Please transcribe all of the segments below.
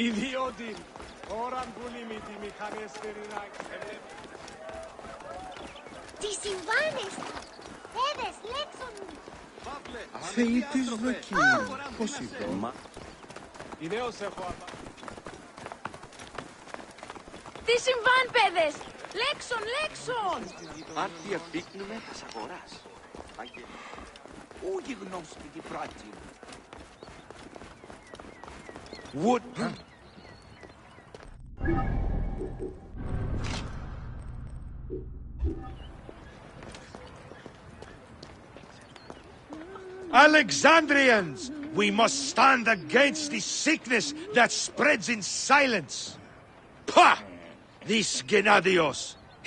Idioti. Oran bulimiti mi kanesteriraj. Τι συμβάνεσαι! Έδες, λέξον μου! Θεοί της δοκί. Πώς είπα. Ιδέως έχω άμα. Τι συμβάν, παιδες! Λέξον, λέξον! Άρτια πύκνουμε τας αγοράς. Ούγι γνώστηκε πράτσι. What? Alexandrians! We must stand against the sickness that spreads in silence. Pah! This Gennadios.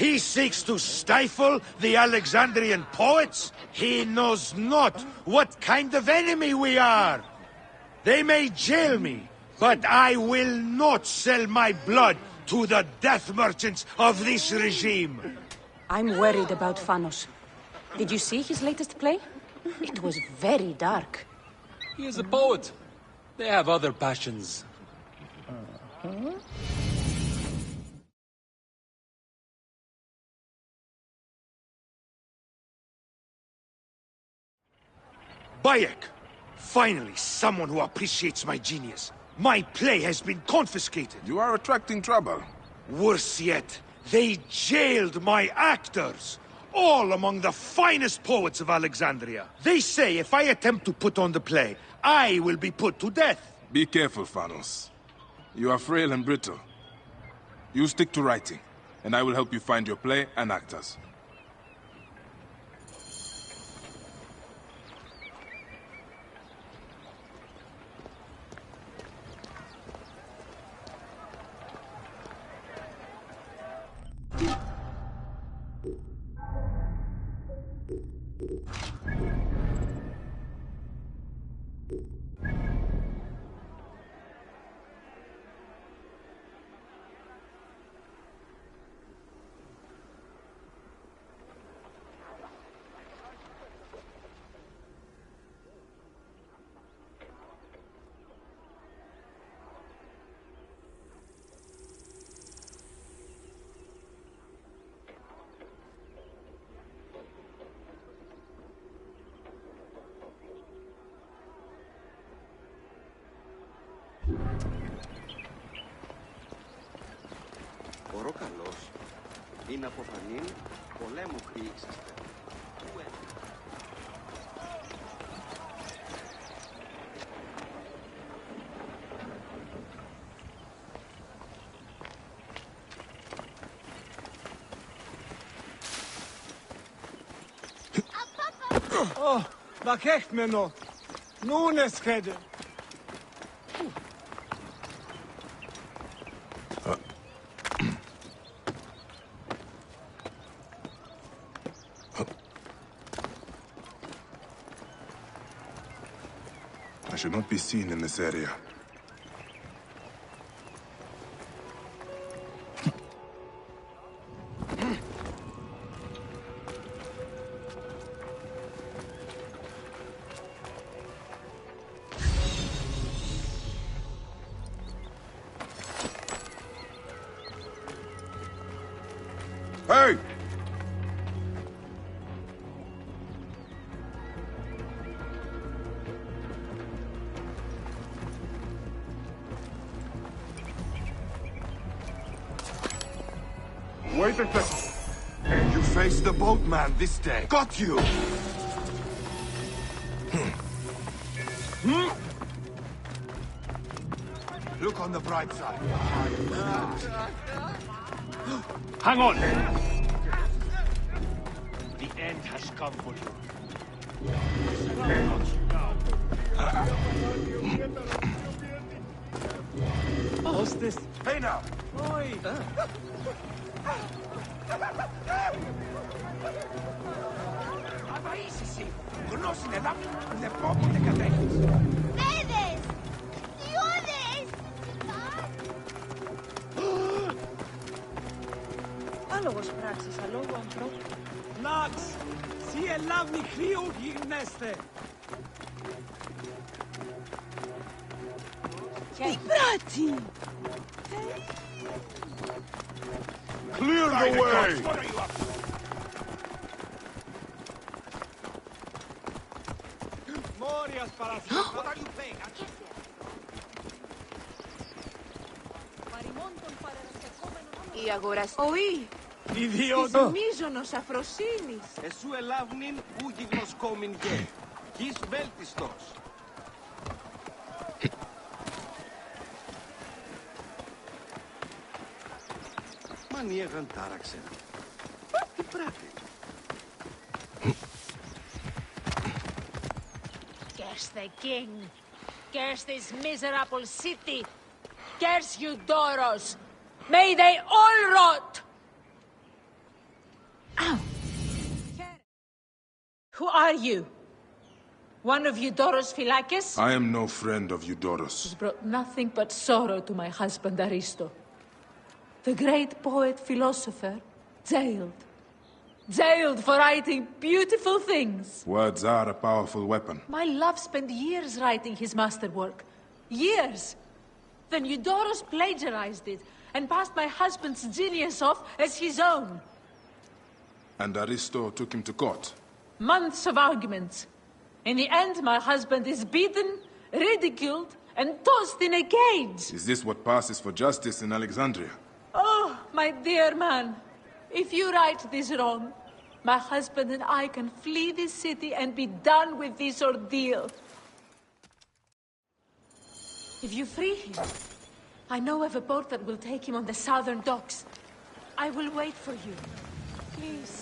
He seeks to stifle the Alexandrian poets. He knows not what kind of enemy we are. They may jail me, but I will not sell my blood to the death merchants of this regime. I'm worried about Phanos. Did you see his latest play? It was very dark. He is a poet. They have other passions. Bayek! Finally, someone who appreciates my genius. My play has been confiscated. You are attracting trouble. Worse yet, they jailed my actors. All among the finest poets of Alexandria. They say if I attempt to put on the play, I will be put to death. Be careful, Phanos. You are frail and brittle. You stick to writing, and I will help you find your play and actors. Ορόκαλος, είναι από φανήν, πολέμου χρήξαστε. Oh, da krijgt me nog. Nun es redden. I should not be seen in this area. Hey! Wait a second. You face the boatman this day. Got you! Look on the bright side. Hang on! The end has come for you. Hostes. Hey now! Oi. Aber ist es sie? Genossen erlaubt, der Bob und der Gedächtnis. Έδες! Ιώδες! Άλογος πράξης, αλόγου ανθρώπου. Nax! Sie ελάβνη χρήου γυρνέστε. Τι πράττει! Clear the way! Morias παρασύλλα. What are you paying? Η αγοράς... Οή! Ιδιότητα. Μίζωνος αφροσύνης. Εσού ελάβνην ου γιγνοσκόμην γε. Γης βέλτιστος. Μανίεγαν τάραξε. Τι πράγει. Curse the king! Curse this miserable city! Curse you, Doros! May they all rot! Ow! Who are you? One of Eudoros Philakis? I am no friend of Eudoros. Has brought nothing but sorrow to my husband Aristo. The great poet philosopher, jailed. Jailed for writing beautiful things. Words are a powerful weapon. My love spent years writing his masterwork. Years. Then Eudoros plagiarized it and passed my husband's genius off as his own. And Aristo took him to court. Months of arguments. In the end, my husband is beaten, ridiculed, and tossed in a cage. Is this what passes for justice in Alexandria? Oh, my dear man. If you right this wrong, my husband and I can flee this city and be done with this ordeal. If you free him, I know of a boat that will take him on the southern docks. I will wait for you. Please.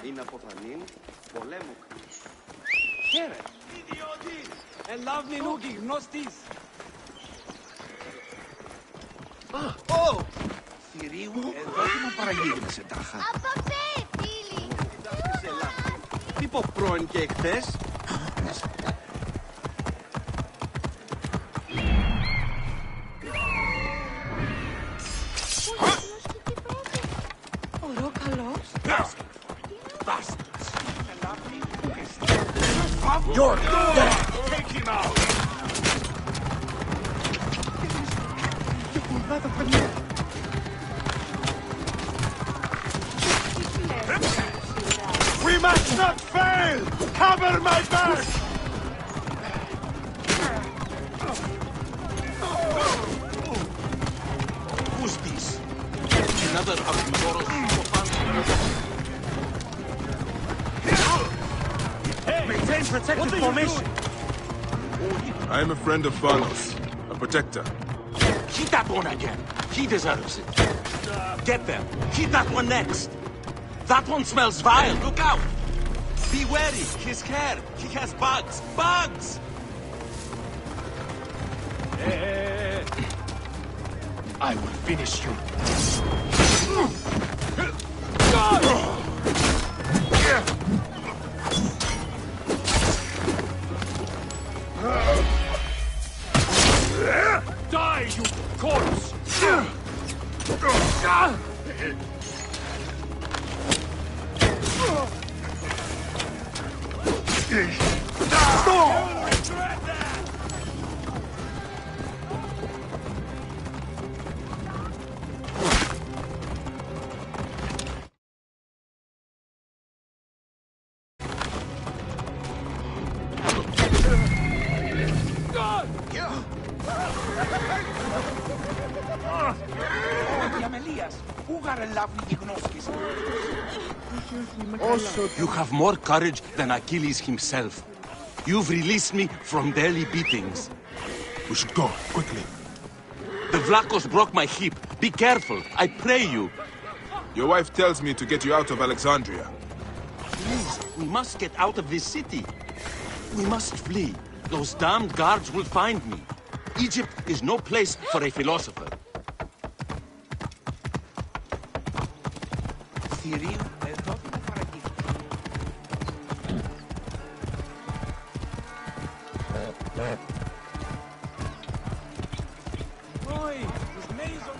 Είναι αποθανήν πολέμου χρήση. Χαίρε. Ιδιώτη. Ελάβνη νου γιγνώστης. Θηρίου, εδώ τι μου παραγίγνεσαι τάχα. Απαπέ, φίλοι. Σε λάθη. Τι πω πρώην και εχθές. You're dead! Take him out! We must not fail! Cover my back! Who's this? Another of Eudoros. Maintain protected formation! I am a friend of Phanos, a protector. Hit that one again. He deserves it. Get them. Hit that one next. That one smells vile. Look out. Be wary. His hair. He has bugs. Bugs! I will finish you. Die, you corpse! You have more courage than Achilles himself. You've released me from daily beatings. We should go, quickly. The Vlachos broke my hip. Be careful, I pray you. Your wife tells me to get you out of Alexandria. Please, we must get out of this city. We must flee. Those damned guards will find me. Egypt is no place for a philosopher. Θηρίου, εδώ τι μου παραγίγνεσαι. Oi, os meios on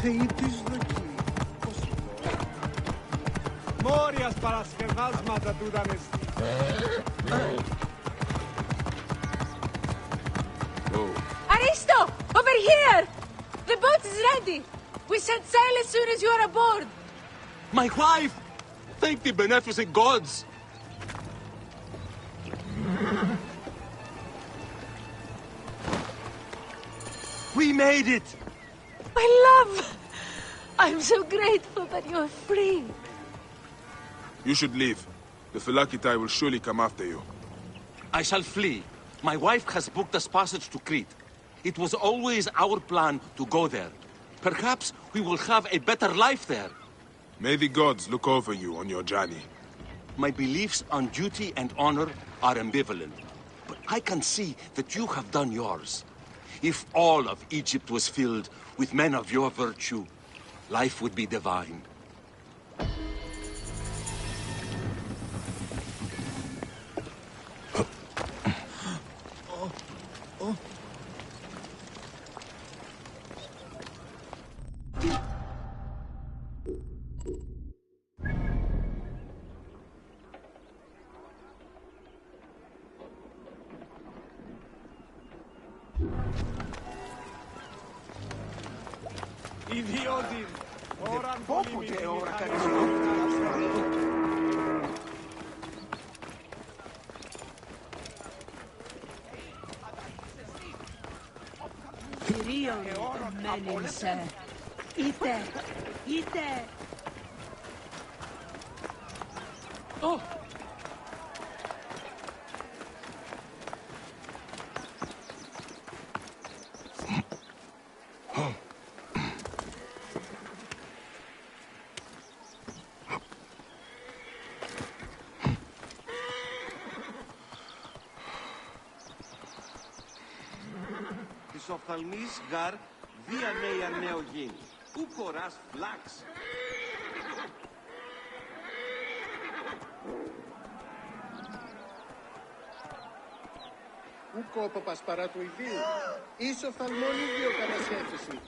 Θεήτης δοκί. Μόριας παρασκευάσματα του δανεστή. Aristo! Over here! The boat is ready! We set sail as soon as you are aboard! My wife! Thank the beneficent gods! We made it! My love! I'm so grateful that you're free. You should leave. The Phylakitai will surely come after you. I shall flee. My wife has booked us passage to Crete. It was always our plan to go there. Perhaps we will have a better life there. May the gods look over you on your journey. My beliefs on duty and honor are ambivalent. But I can see that you have done yours. If all of Egypt was filled with men of your virtue, life would be divine. Ιδιότην. Ώραν Πόποτε ώρα κανείς Κυρίων μέλησε. Είτε. Της οφθαλμής γαρ δια νέα νεογήν. Ου κοράς φλάξ. Ου κόπο πασπαρά του ιδίου. Ίσο οφθαλμόν ίδιο κατασχέθηση.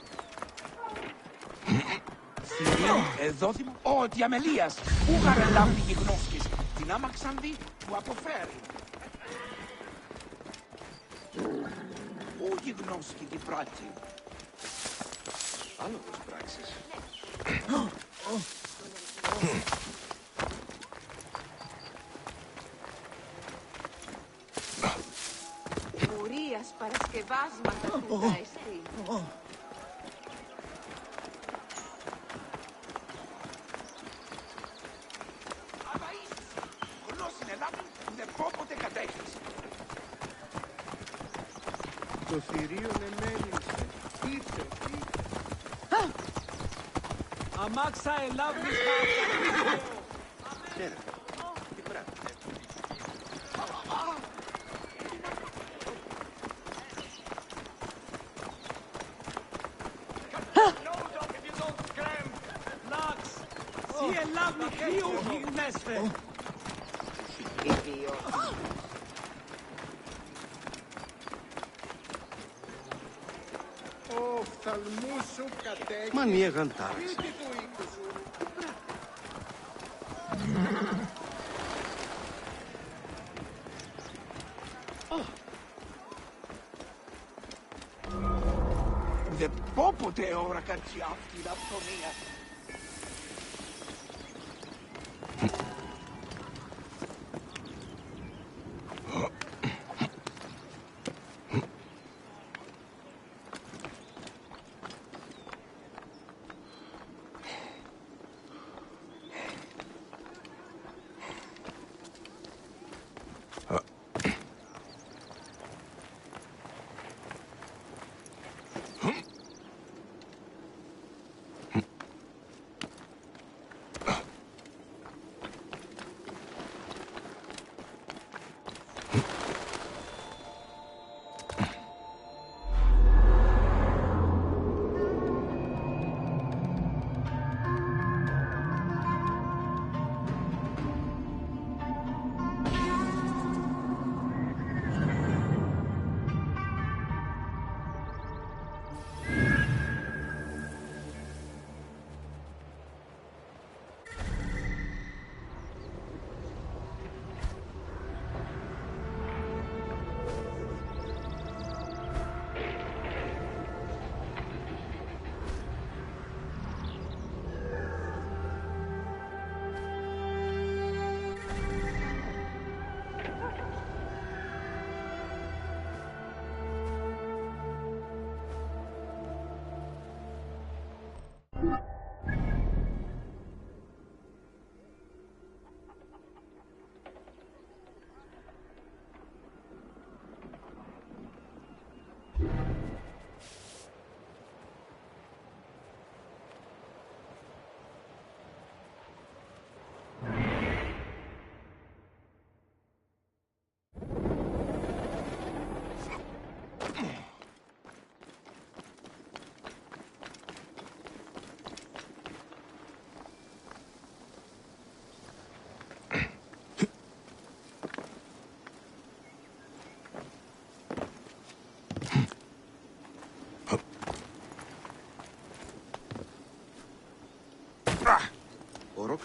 Εδόθη μου ο διαμελίας. Ου γαρελάβει γιγνώσκης. Την άμαξαν δει που αποφέρει. Ου γιγνώσκη την πράτη. Άλλο πως πράξεις. Μουρίας παρασκευάσματα του δανεστή. Γνώσιν ελάβουν δεν πόποτε κατέχεις. Το θηρίο εμέλησε. Ήρθε. Αμάξα ελάβεις χάρτα. Χαίρετε. Τι πράττετε. Λάξ. Σι ελάβει κρύο γιγνέσθε. Ο οφθαλμού σου κατέχει. Μα νιέγαν τάξη. Σπίτι του οίκου σου. Δεν πόποτε ώρα κατσί αυτή η αυτονία.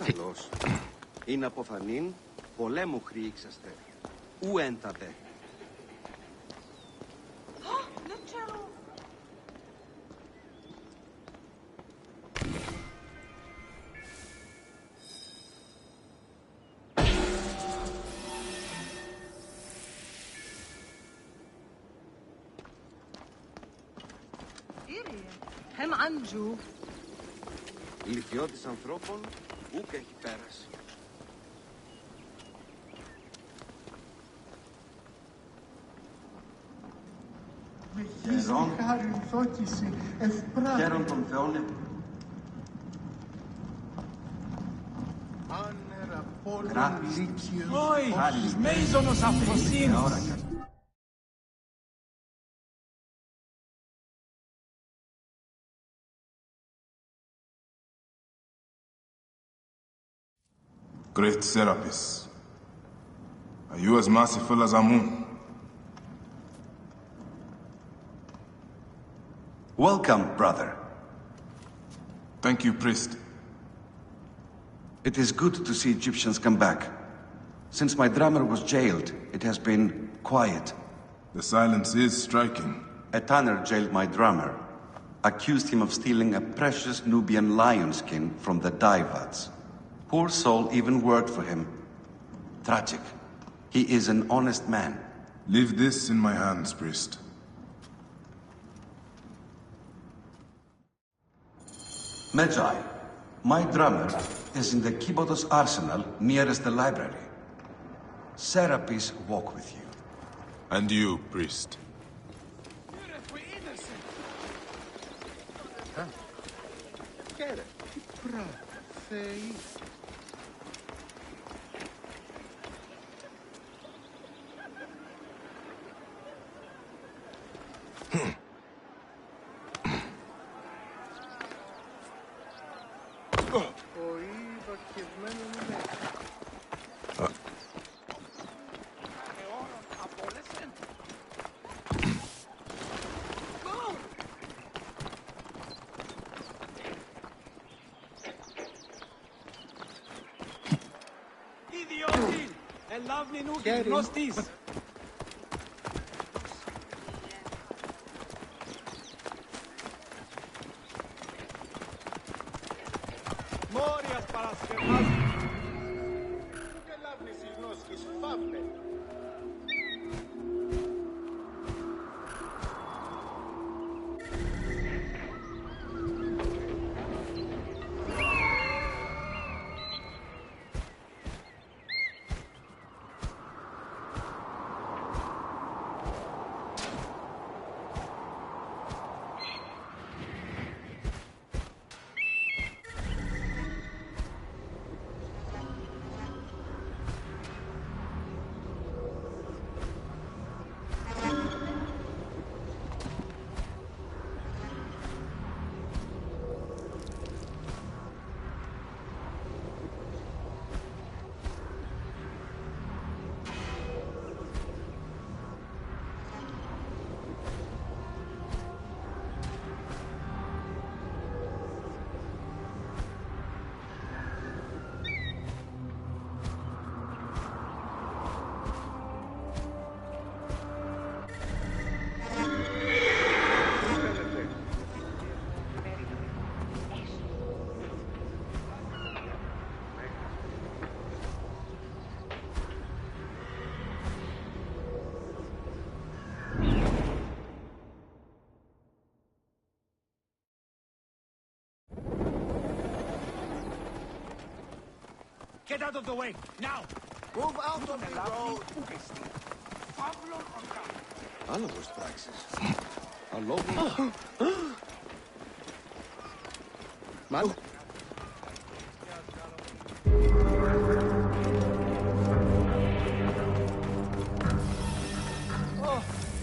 καλός. Είναι αποθανήν, πολέμου χρήξαστε. Ου έντατε. Hem Anju. Ηλικιώτης ανθρώπων, ούκ έχει πέρασει. Χαίρον των Θεών. Κράτηση. Όχι, μέιζονος αφροσύνης. Great Serapis, are you as merciful as Amun? Welcome, brother. Thank you, priest. It is good to see Egyptians come back. Since my drummer was jailed, it has been quiet. The silence is striking. A tanner jailed my drummer, accused him of stealing a precious Nubian lion skin from the Daivats. Poor soul even worked for him. Tragic. He is an honest man. Leave this in my hands, priest. Medjay, my drummer is in the Kibotos arsenal nearest the library. Serapis walk with you. And you, priest. Χαίρε. Θεοί. Πολύ βακευμένο είναι. Ιδιώτη! Ελάβνη νούκη, γνωστής! Μόριας παρασκευάζει! Ελάβνης η γνώσκης, φάβε. Get out of the way, now! Move out of the road. Άνοδος πράξης. Αλόγου. Μάλλον.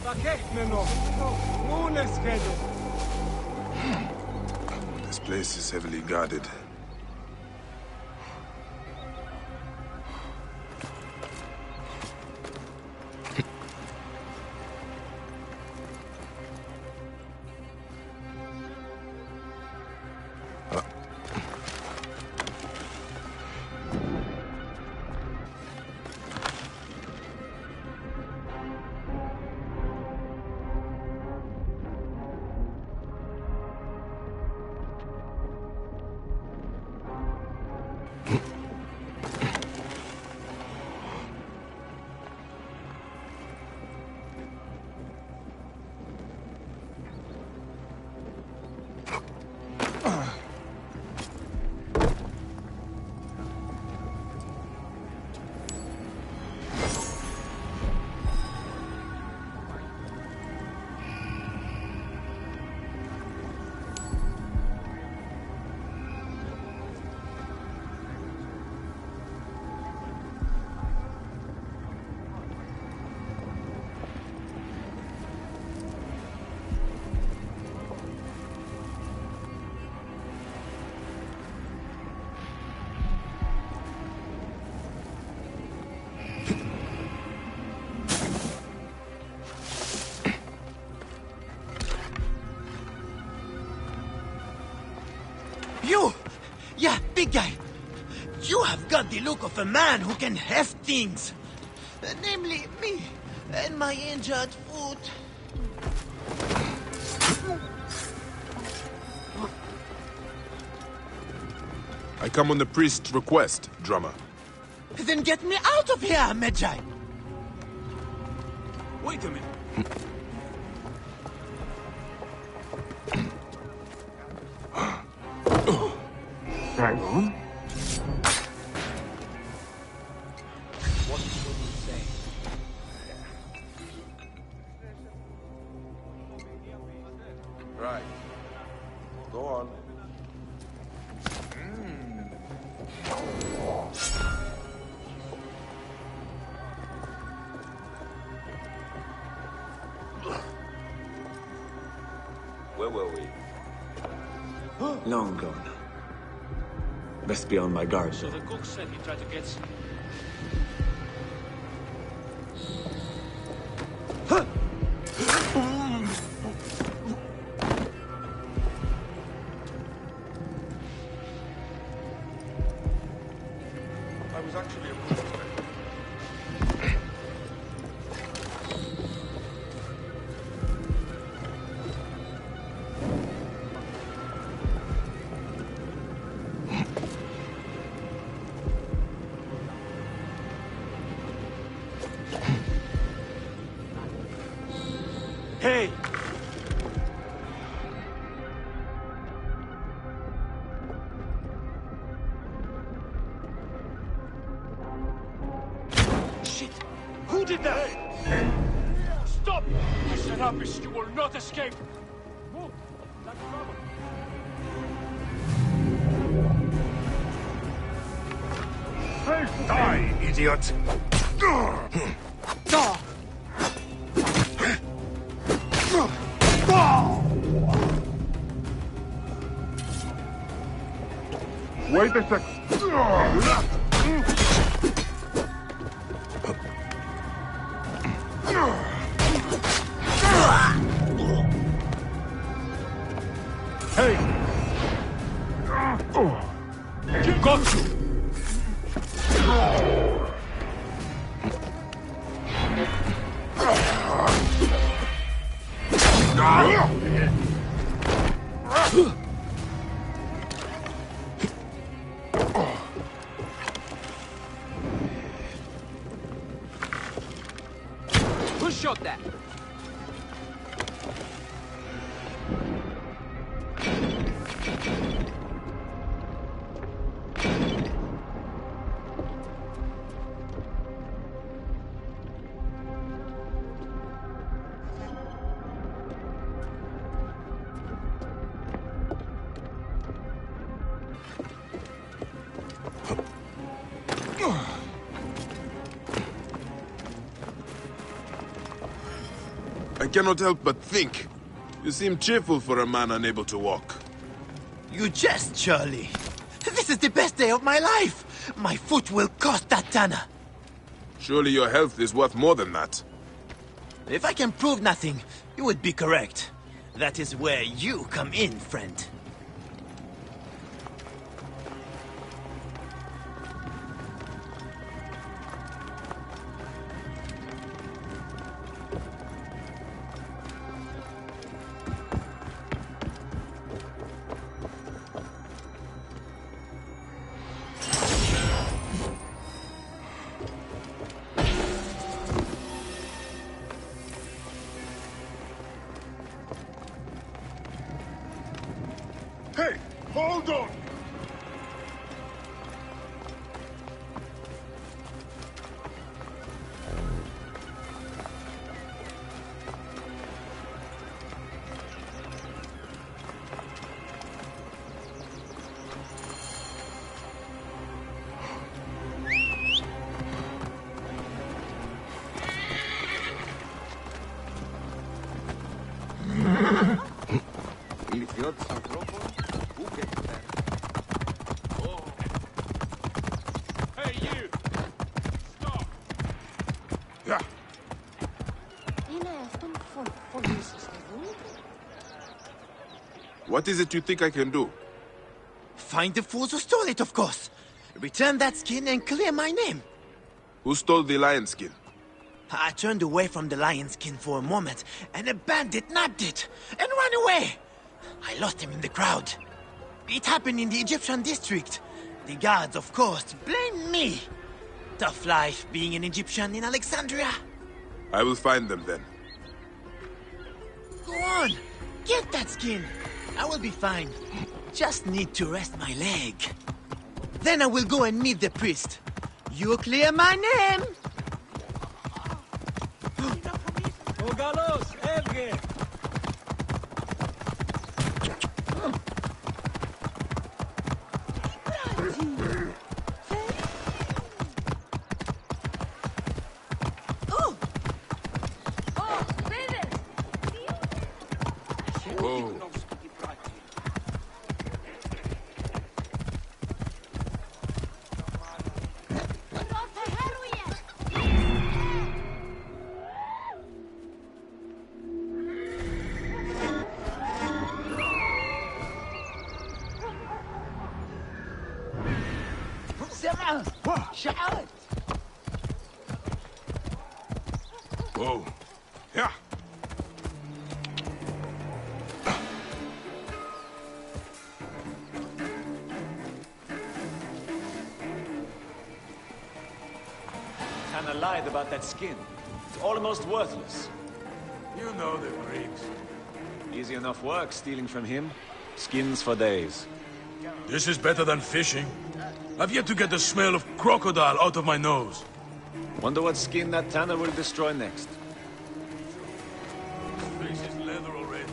Βακέχμενο! Νούνε σχέδιο! This place is heavily guarded. You! Yeah, big guy! You have got the look of a man who can heft things. Namely, me and my injured foot. I come on the priest's request, drummer. Then get me out of here, Medjay! Wait a minute. Hang on. What will you say? Right. Go on. Where were we? Long gone. Best be on my guard. So the cook said he tried to get some. I was actually a good Hey! Shit! Who did that? Stop! I said, Abyss, you will not escape! Move! That's trouble. Die, idiot! Wait a sec. Hey! Got you! Who shot that? I cannot help but think. You seem cheerful for a man unable to walk. You jest, Charlie. This is the best day of my life. My foot will cost that tanner. Surely your health is worth more than that. If I can prove nothing, you would be correct. That is where you come in, friend. Hey! Hold on! Hey, you! Stop! Yeah. What is it you think I can do? Find the fools who stole it, of course. Return that skin and clear my name. Who stole the lion skin? I turned away from the lion skin for a moment, and a bandit nabbed it and ran away. I lost him in the crowd. It happened in the Egyptian district. The guards, of course, blamed me. Tough life being an Egyptian in Alexandria. I will find them then. Go on, get that skin. I will be fine. Just need to rest my leg. Then I will go and meet the priest. You clear my name. Ogalos, Evge! Whoa. Yeah. Tanner lied about that skin. It's almost worthless. You know the Greeks. Easy enough work stealing from him. Skins for days. This is better than fishing. I've yet to get the smell of crocodile out of my nose. Wonder what skin that Tanner will destroy next. This is leather already.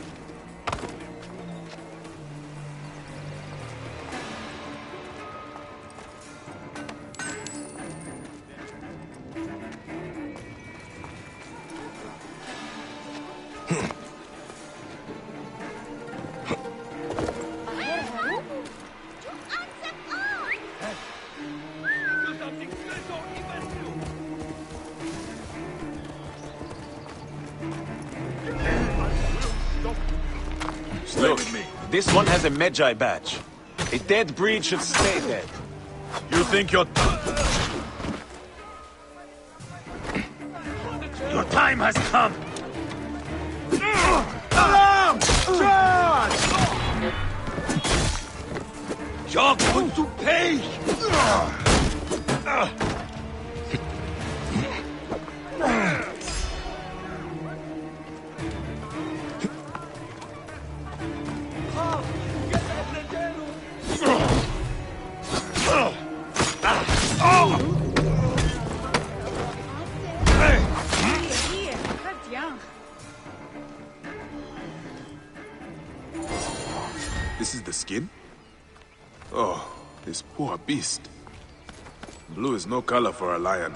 Look, this one has a Magi badge. A dead breed should stay dead. You think your time has come. Alarm! Charge! Jag want to pay! This is the skin? Oh, this poor beast. Blue is no color for a lion.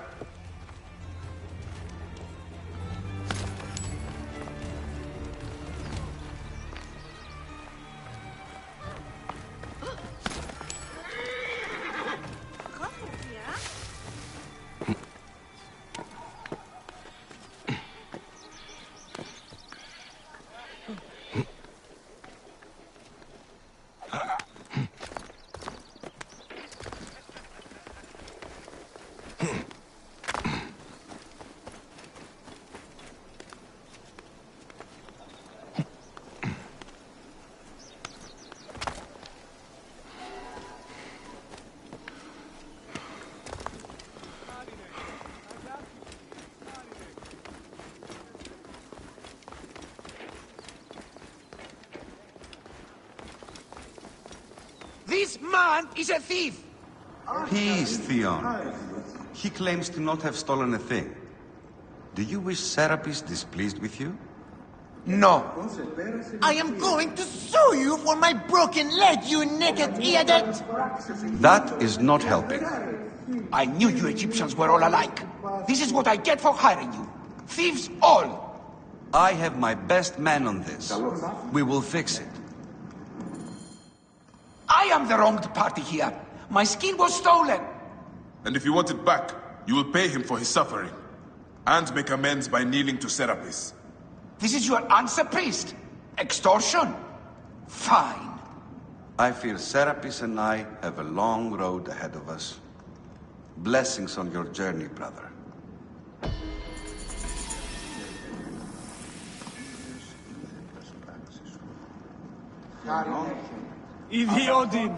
This man is a thief! Peace, Theon. He claims to not have stolen a thing. Do you wish Serapis displeased with you? No. I am going to sue you for my broken leg, you naked idiot! That is not helping. I knew you Egyptians were all alike. This is what I get for hiring you. Thieves all! I have my best man on this. We will fix it. I am the wronged party here. My skin was stolen. And if you want it back, you will pay him for his suffering. And make amends by kneeling to Serapis. This is your answer, priest? Extortion? Fine. I fear Serapis and I have a long road ahead of us. Blessings on your journey, brother. Idiodin!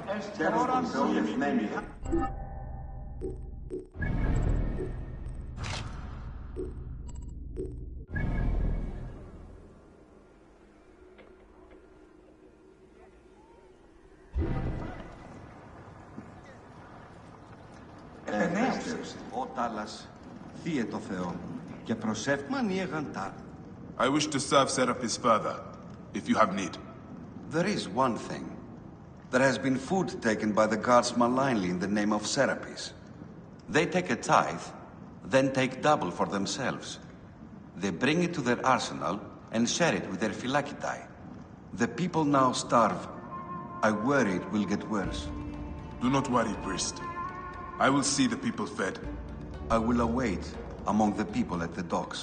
Ο Τάλλας, θύε το Θεό, και προσεύχμα νιεγαντά. I wish to serve Serapis further, if you have need. There is one thing. There has been food taken by the guards malignly in the name of Serapis. They take a tithe, then take double for themselves. They bring it to their arsenal and share it with their phylakitai. The people now starve. I worry it will get worse. Do not worry, priest. I will see the people fed. I will await among the people at the docks.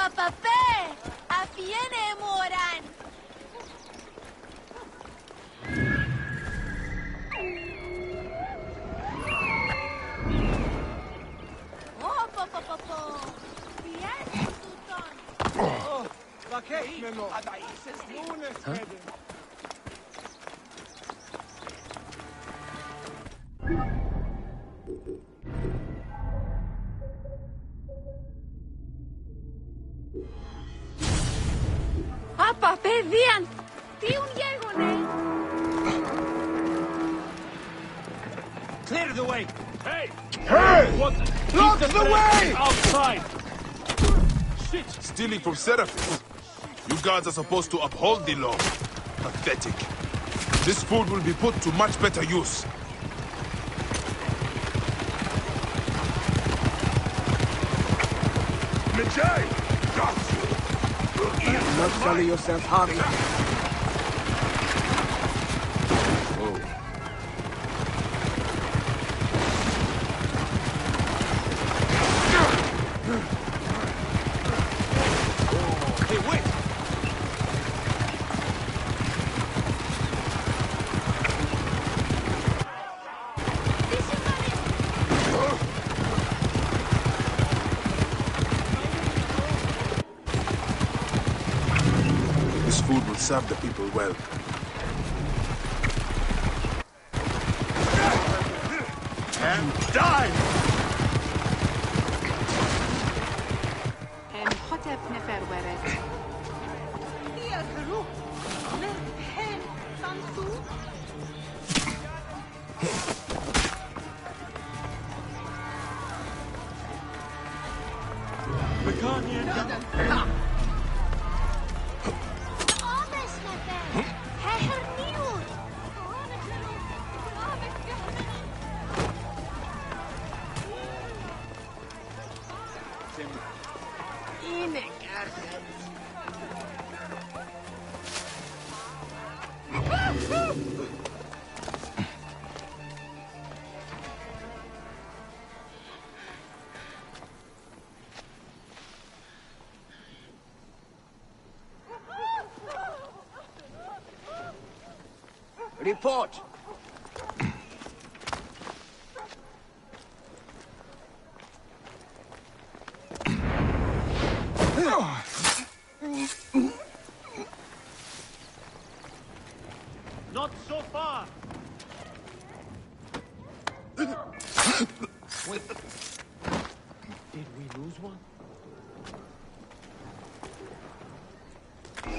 Papapé! Afiene moran! Oh, papapapo! Bien, tuton! Oh, vakek meno! Nunes keden! Απα, παιδίαν! Τίουν γέγονε! Clear the way! Hey! Hey! What? Block Keep the way! Outside! Shit! Stealing from Serapis. You guards are supposed to uphold the law. Pathetic. This food will be put to much better use. Medjay! Got you! Not follow yourself, Harry. Hey, wait! This food will serve the people well. And die! Hotep nefer weret. Omes nefer! Heher niur! Είναι κάρτες. Report! Not so far! Did we lose one?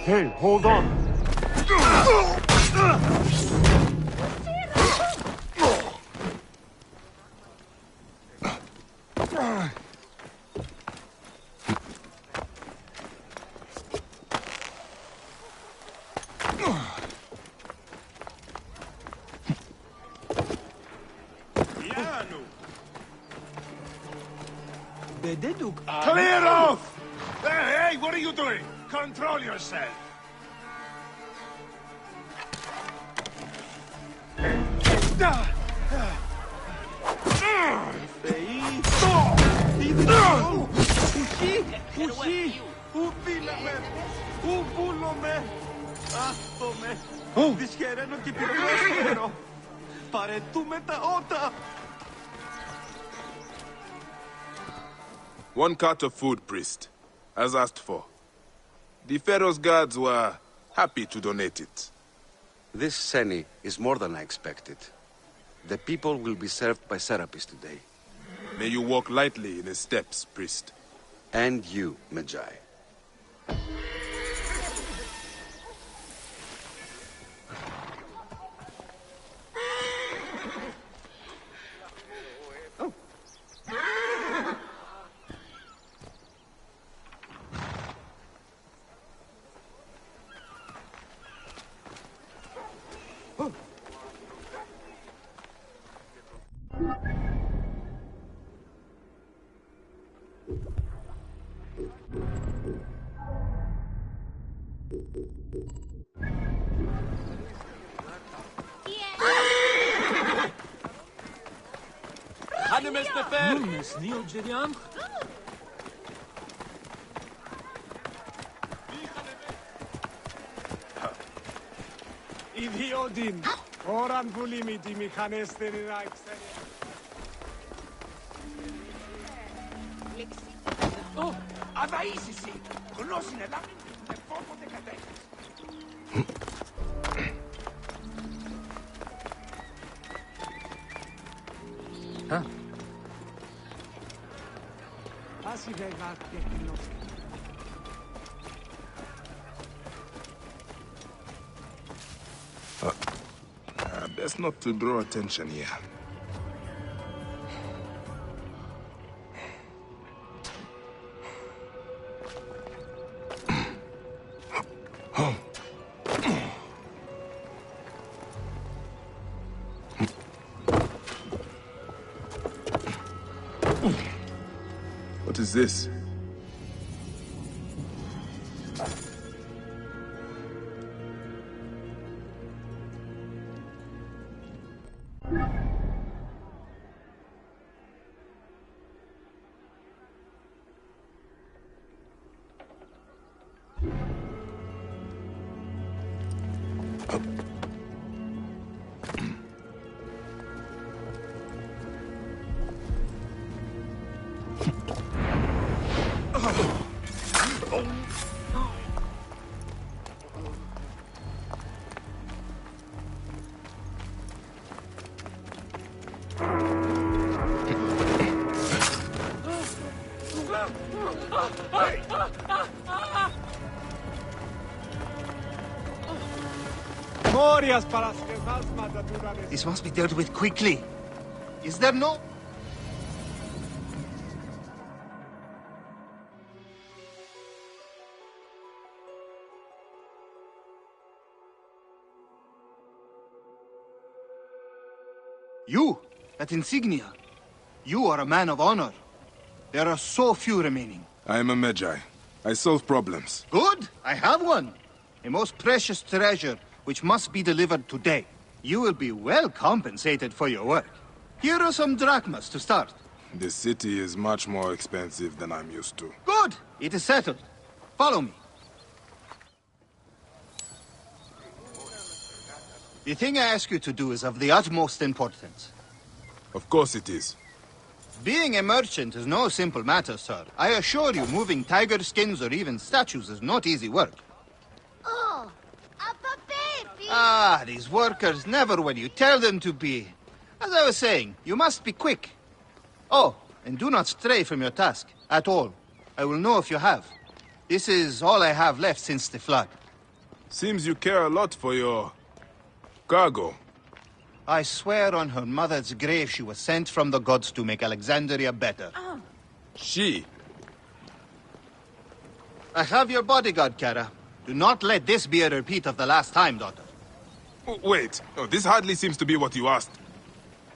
Hey, hold on. Clear off! Hey, what are you doing? Control yourself! One cart of food, priest, as asked for. The Pharaoh's guards were happy to donate it. This Seni is more than I expected. The people will be served by Serapis today. May you walk lightly in his steps, priest. And you, Medjay. Idiodin, oran vulimiti mechanesteri reichsen. Oh, αδαΐσισι! Γνώσινε λάμιν, με φόβο δε κατέχεις. Asi vegat teknos. Best not to draw attention here. What is this? This must be dealt with quickly. Is there no... You, that insignia. You are a man of honor. There are so few remaining. I am a Medjay. I solve problems. Good, I have one. A most precious treasure, which must be delivered today. You will be well compensated for your work. Here are some drachmas to start. This city is much more expensive than I'm used to. Good, it is settled. Follow me. The thing I ask you to do is of the utmost importance. Of course it is. Being a merchant is no simple matter, sir. I assure you, moving tiger skins or even statues is not easy work. Oh, Appa Baby! Ah, these workers never when you tell them to be. As I was saying, you must be quick. Oh, and do not stray from your task, at all. I will know if you have. This is all I have left since the flood. Seems you care a lot for your cargo. I swear on her mother's grave she was sent from the gods to make Alexandria better. She? I have your bodyguard, Kara. Do not let this be a repeat of the last time, daughter. Wait, no, this hardly seems to be what you asked.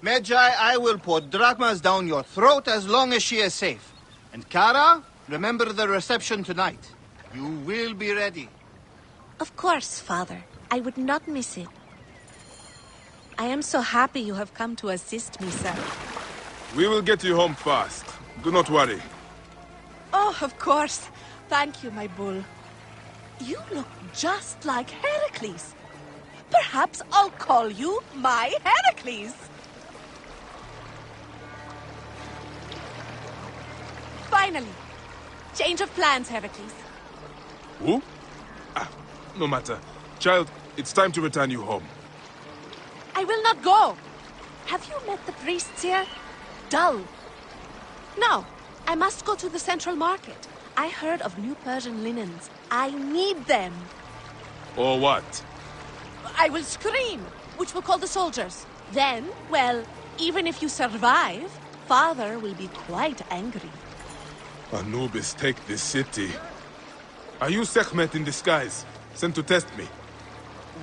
Medjay, I will pour drachmas down your throat as long as she is safe. And Kara, remember the reception tonight. You will be ready. Of course, Father. I would not miss it. I am so happy you have come to assist me, sir. We will get you home fast. Do not worry. Oh, of course. Thank you, my bull. You look just like Heracles. Perhaps I'll call you my Heracles. Finally. Change of plans, Heracles. Who? No matter. Child, it's time to return you home. I will not go. Have you met the priests here? Dull. No, I must go to the central market. I heard of new Persian linens. I need them. Or what? I will scream, which will call the soldiers. Then, well, even if you survive, Father will be quite angry. Anubis, take this city. Are you Sekhmet in disguise? Sent to test me?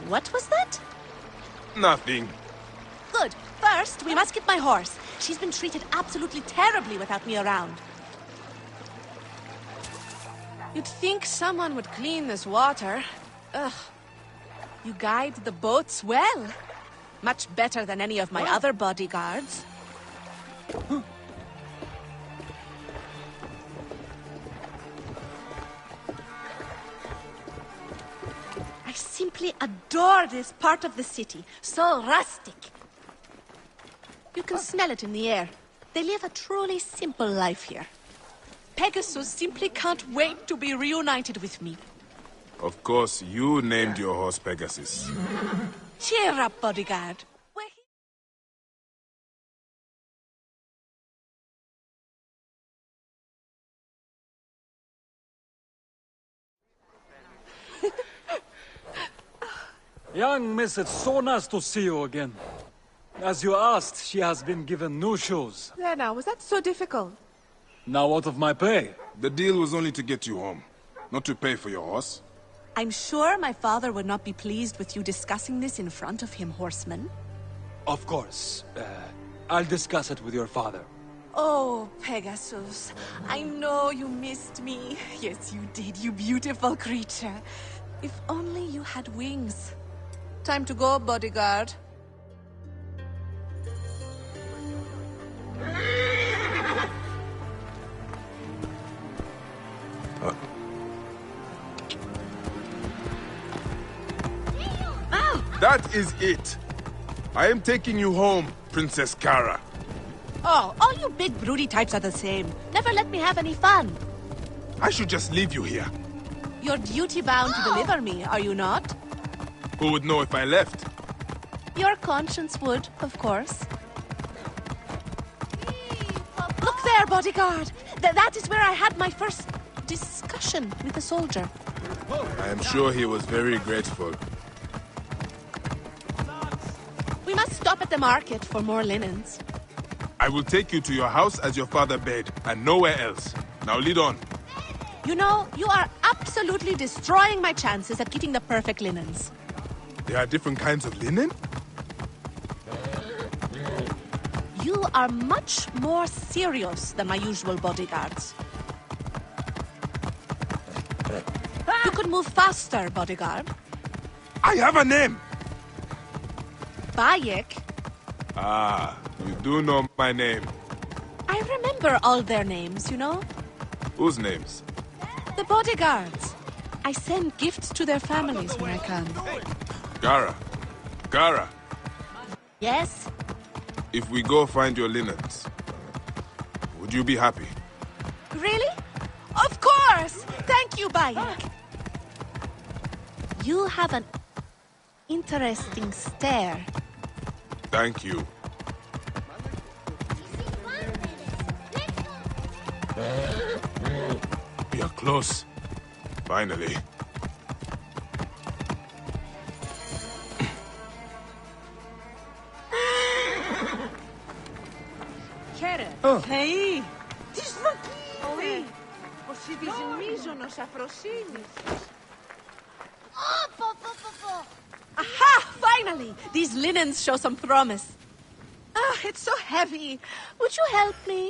What was that? Nothing. Good. First, we must get my horse. She's been treated absolutely terribly without me around. You'd think someone would clean this water. Ugh. You guide the boats well. Much better than any of my other bodyguards. I simply adore this part of the city. So rustic. You can smell it in the air. They live a truly simple life here. Pegasus simply can't wait to be reunited with me. Of course, you named your horse Pegasus. Cheer up, bodyguard. Young miss, it's so nice to see you again. As you asked, she has been given new shoes. There now, was that so difficult? Now out of my pay. The deal was only to get you home, not to pay for your horse. I'm sure my father would not be pleased with you discussing this in front of him, horseman. Of course. I'll discuss it with your father. Oh, Pegasus, I know you missed me. Yes, you did, you beautiful creature. If only you had wings. Time to go, bodyguard. That is it. I am taking you home, Princess Kara. Oh, all you big broody types are the same. Never let me have any fun. I should just leave you here. You're duty-bound to deliver me, are you not? Who would know if I left? Your conscience would, of course. Look there, bodyguard! That is where I had my first discussion with a soldier. I am sure he was very grateful. We must stop at the market for more linens. I will take you to your house as your father bade, and nowhere else. Now lead on. You know, you are absolutely destroying my chances at getting the perfect linens. There are different kinds of linen? You are much more serious than my usual bodyguards. You could move faster, bodyguard. I have a name! Bayek. Ah, you do know my name. I remember all their names, you know? Whose names? The bodyguards. I send gifts to their families when I can. Gara. Gara. Yes? If we go find your linens, would you be happy? Really? Of course! Thank you, Bayek. You have an interesting stare. Thank you. We are close. Finally. Θεοί! Τις δοκίμες! Ο σύντης μίζωνος αφροσύνης. Aha! Finally! These linens show some promise. Ah, it's so heavy. Would you help me?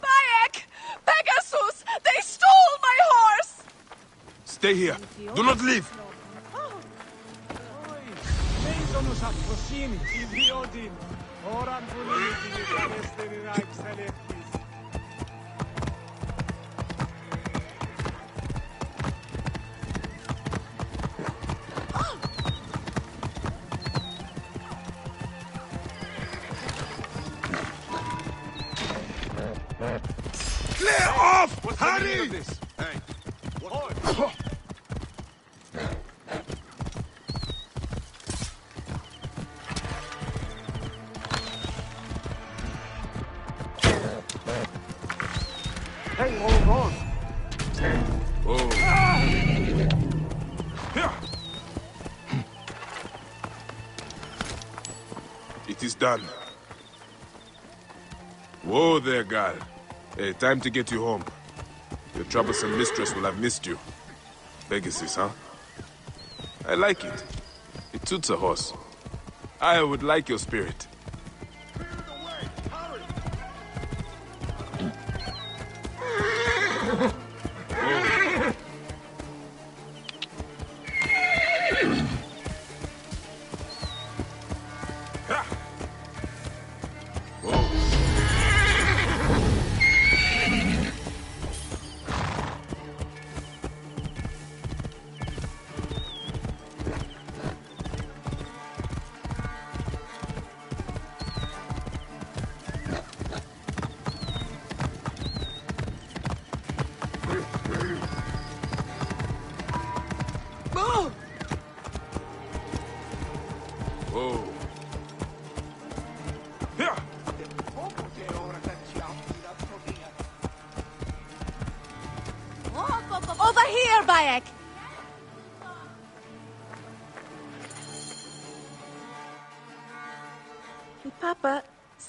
Bayek! Pegasus! They stole my horse! Stay here. Do not leave. Μίζωνος αφροσύνης, ιδιότην, ώραν που λύτην η καλέστερη εξελεύτης. Clear off! Hurry! Hey. Hey, hold on. Oh. It is done. Whoa there, girl. Hey, time to get you home. Your troublesome mistress will have missed you. Pegasus, huh? I like it. It suits a horse. I would like your spirit. Over here, Bayek! Papa,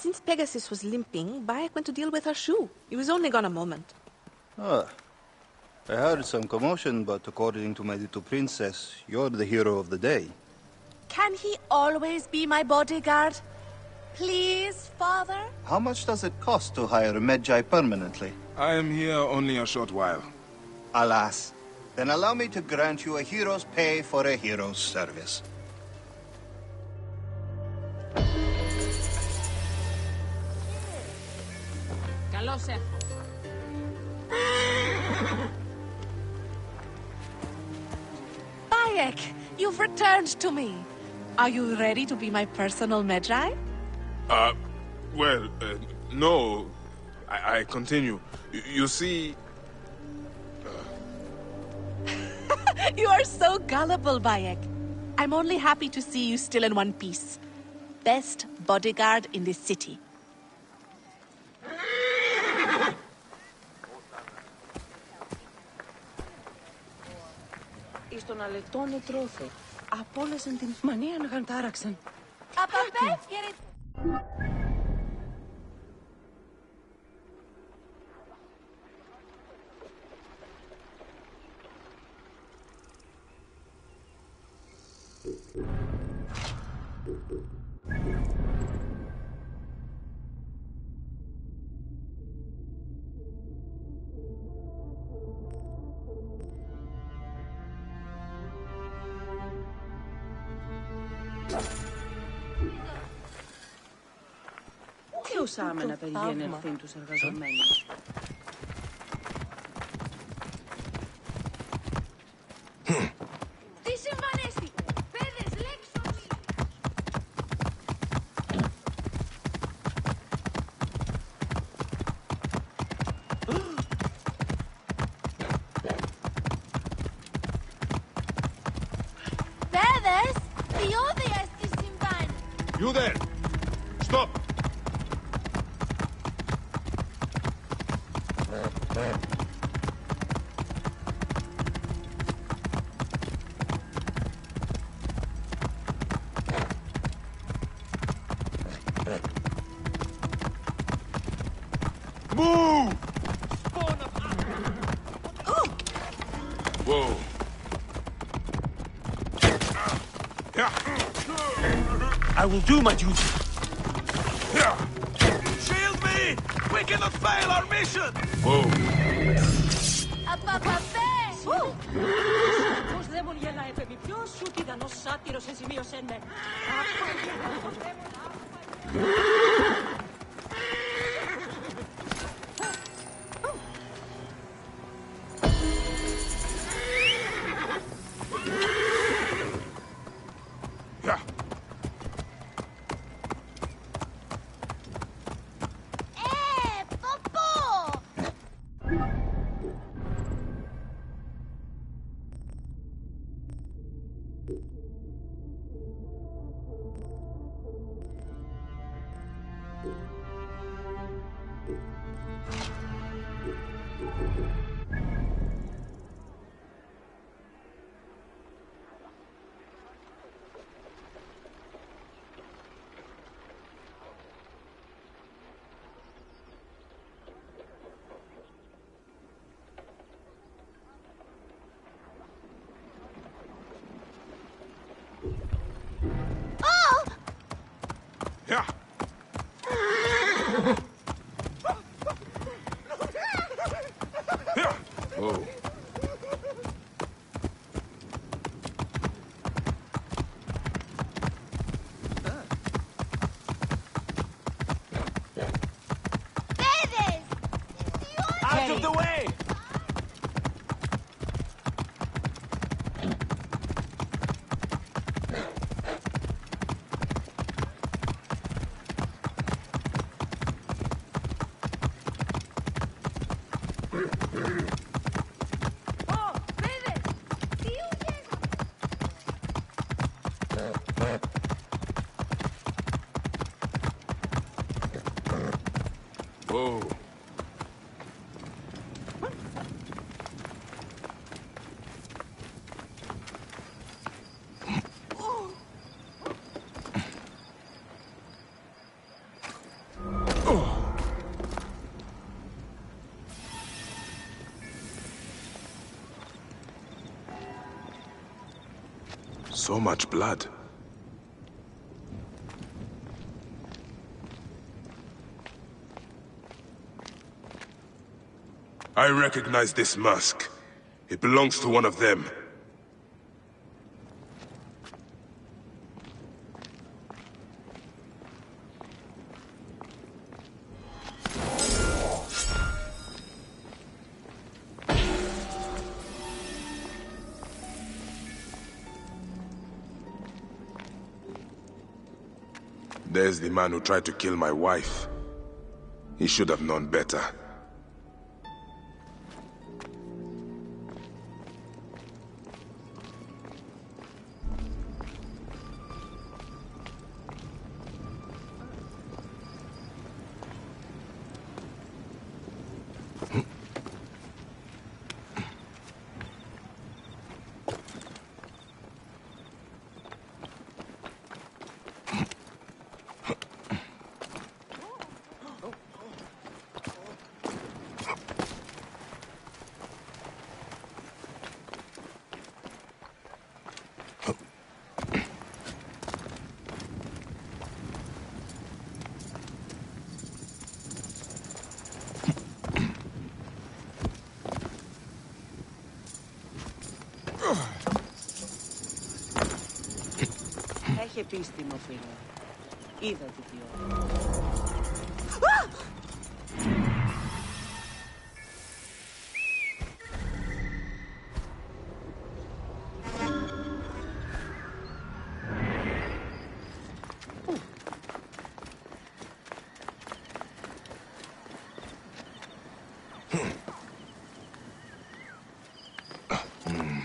since Pegasus was limping, Bayek went to deal with her shoe. He was only gone a moment. Ah. I heard some commotion, but according to my little princess, you're the hero of the day. Can he always be my bodyguard? Please, Father? How much does it cost to hire a Medjay permanently? I am here only a short while. Alas. Then allow me to grant you a hero's pay for a hero's service. Καλώς έρθω. Bayek, you've returned to me. Are you ready to be my personal Medjay? No. I continue. You see... You are so gullible, Bayek. I'm only happy to see you still in one piece. Best bodyguard in this city. Εις τον αλετώνε τρόφε. Απόλεσαν την μανία να χαντάραξαν. Απαπέφκερη! Ποιος άμενα περιμένει ευθύν τους εργαζομένους. Τι συμβανέστη! Πέδες, λέξω μη! Πέδες, διόδειες τι συμβάνει! You there! Stop! Move! Whoa. I will do my duty. Shield me! We cannot fail our mission! Whoa. Πώς δεν μου γελάει, παιδί. Ποιος σου τίτανος σάτυρος ενσημείωσε με. Yeah. Whoa. Out of the way! Whoa. So much blood. I recognize this mask. It belongs to one of them. There's the man who tried to kill my wife. He should have known better. Έχει επίστημο, φίλε. Είδα τι ποιότητα.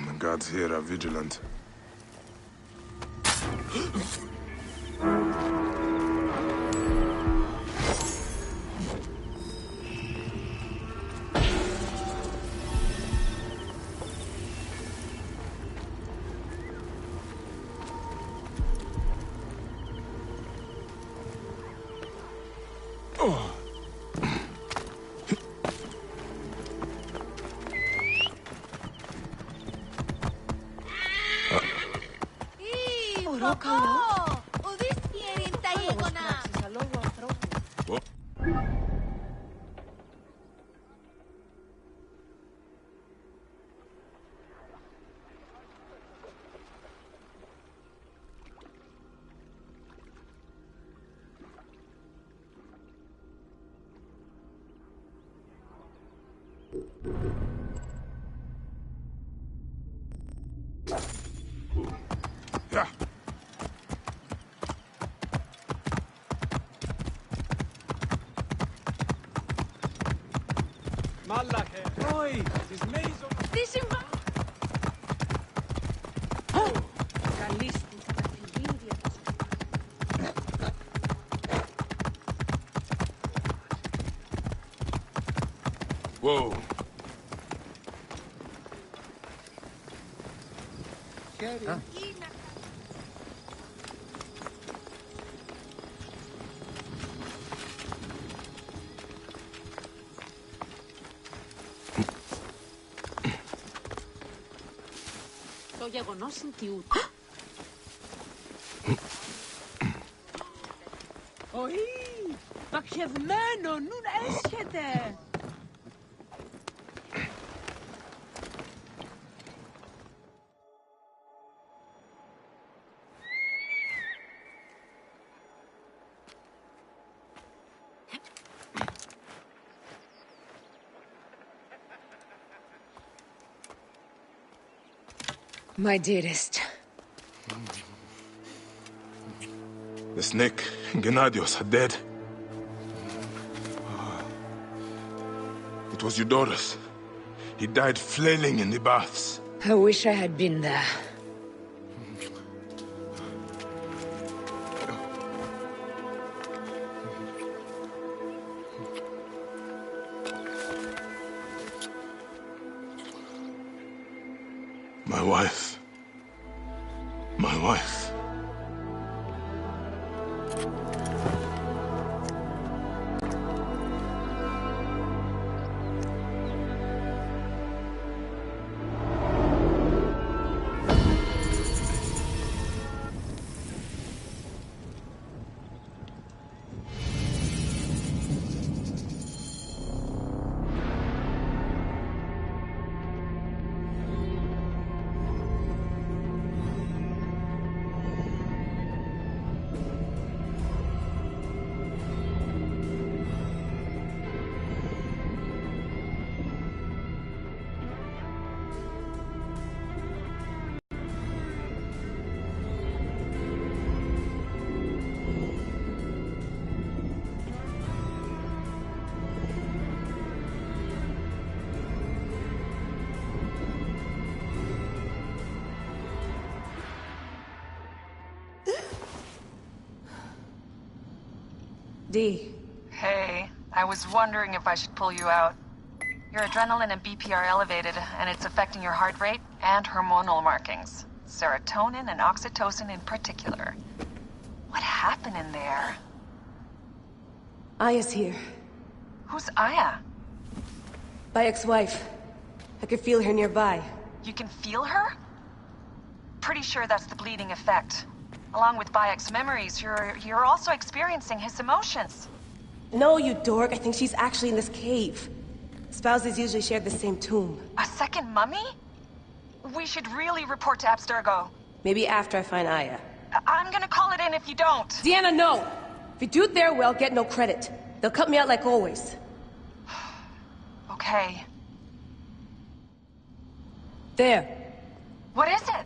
The guards here are vigilant. πιο καλό. Ουδής χαίρει τα γεγονά. Μάλακε, όχι, τις μέιζο. Τι συμβαίνει? Καλή σου θα τα φιλίδια της. Whoa. Το γεγονός είναι τι ούτε. Όχι! Παχευμένο, νουν έσχεται! My dearest. The snake and Gennadios are dead. It was Eudorus. He died flailing in the baths. I wish I had been there. My wife. My wife. Dee. Hey, I was wondering if I should pull you out. Your adrenaline and BP are elevated, and it's affecting your heart rate and hormonal markings. Serotonin and oxytocin in particular. What happened in there? Aya's here. Who's Aya? My ex-wife. I could feel her nearby. You can feel her? Pretty sure that's the bleeding effect. Along with Bayek's memories, you're also experiencing his emotions. No, you dork. I think she's actually in this cave. Spouses usually share the same tomb. A second mummy? We should really report to Abstergo. Maybe after I find Aya. I'm gonna call it in if you don't. Deanna, no! If you do it there, well, get no credit. They'll cut me out like always. Okay. There. What is it?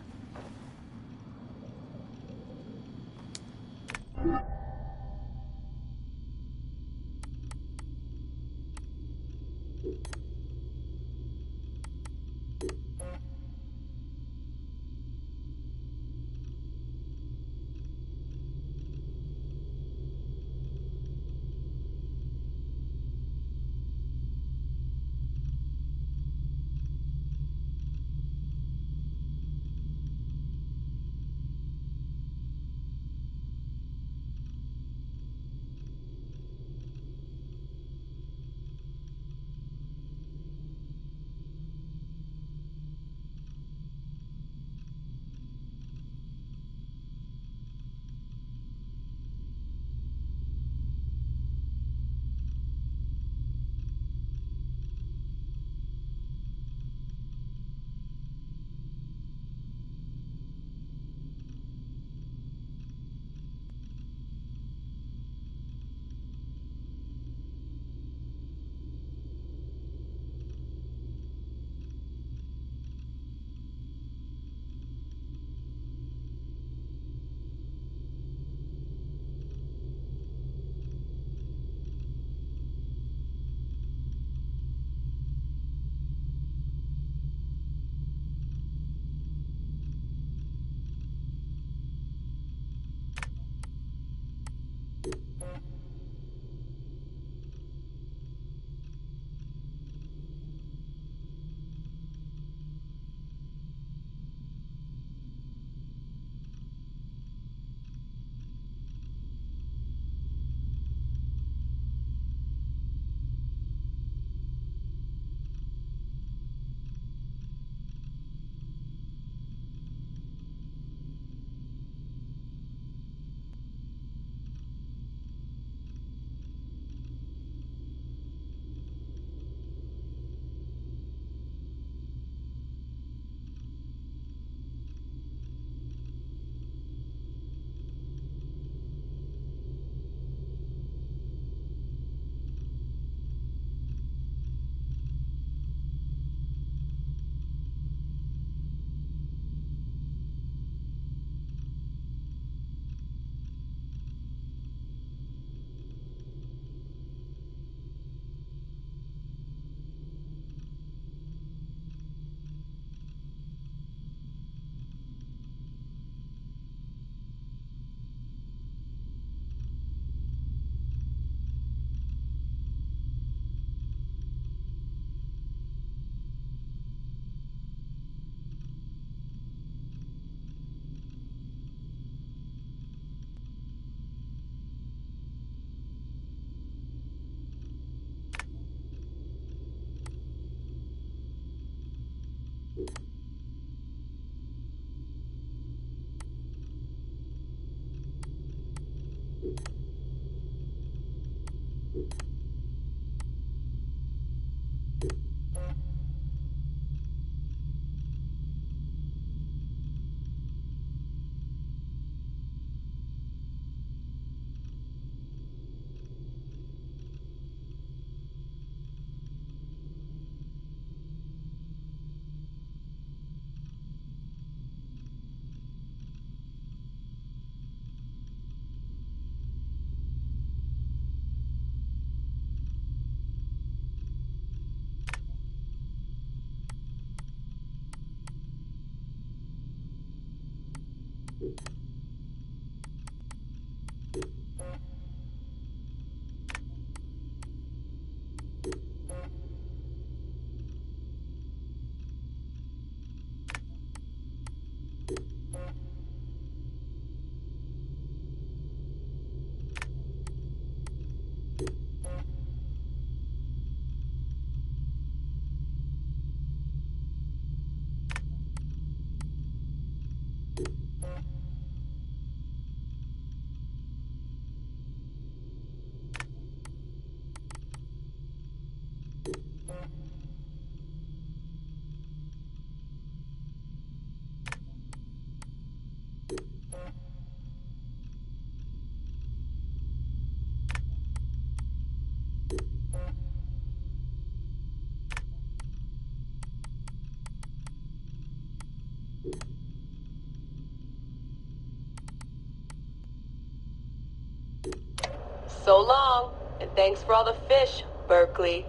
So long, and thanks for all the fish, Berkeley.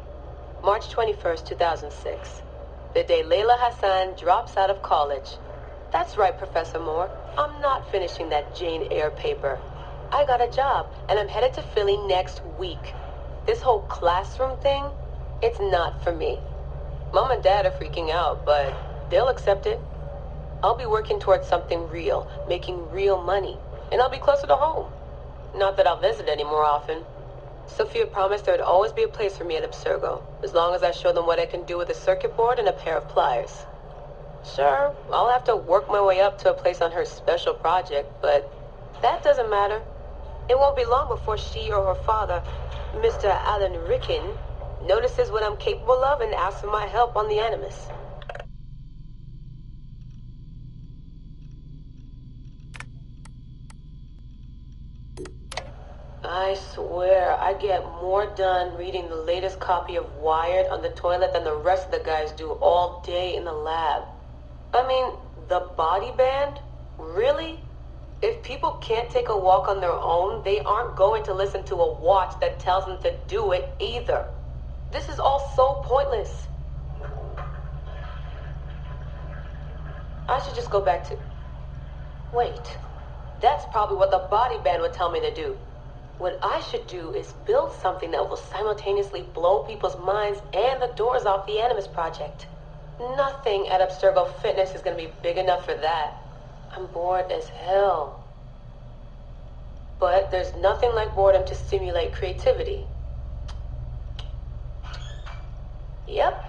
March 21st, 2006. The day Layla Hassan drops out of college. That's right, Professor Moore. I'm not finishing that Jane Eyre paper. I got a job, and I'm headed to Philly next week. This whole classroom thing, it's not for me. Mom and Dad are freaking out, but they'll accept it. I'll be working towards something real, making real money, and I'll be closer to home. Not that I'll visit any more often. Sophia promised there would always be a place for me at Abstergo, as long as I show them what I can do with a circuit board and a pair of pliers. Sure, I'll have to work my way up to a place on her special project, but that doesn't matter. It won't be long before she or her father, Mr. Alan Ricken, notices what I'm capable of and asks for my help on the Animus. I swear, I get more done reading the latest copy of Wired on the toilet than the rest of the guys do all day in the lab. I mean, the body band? Really? If people can't take a walk on their own, they aren't going to listen to a watch that tells them to do it either. This is all so pointless. I should just go back to... Wait, that's probably what the body band would tell me to do. What I should do is build something that will simultaneously blow people's minds and the doors off the Animus Project. Nothing at Abstergo Fitness is going to be big enough for that. I'm bored as hell. But there's nothing like boredom to stimulate creativity. Yep.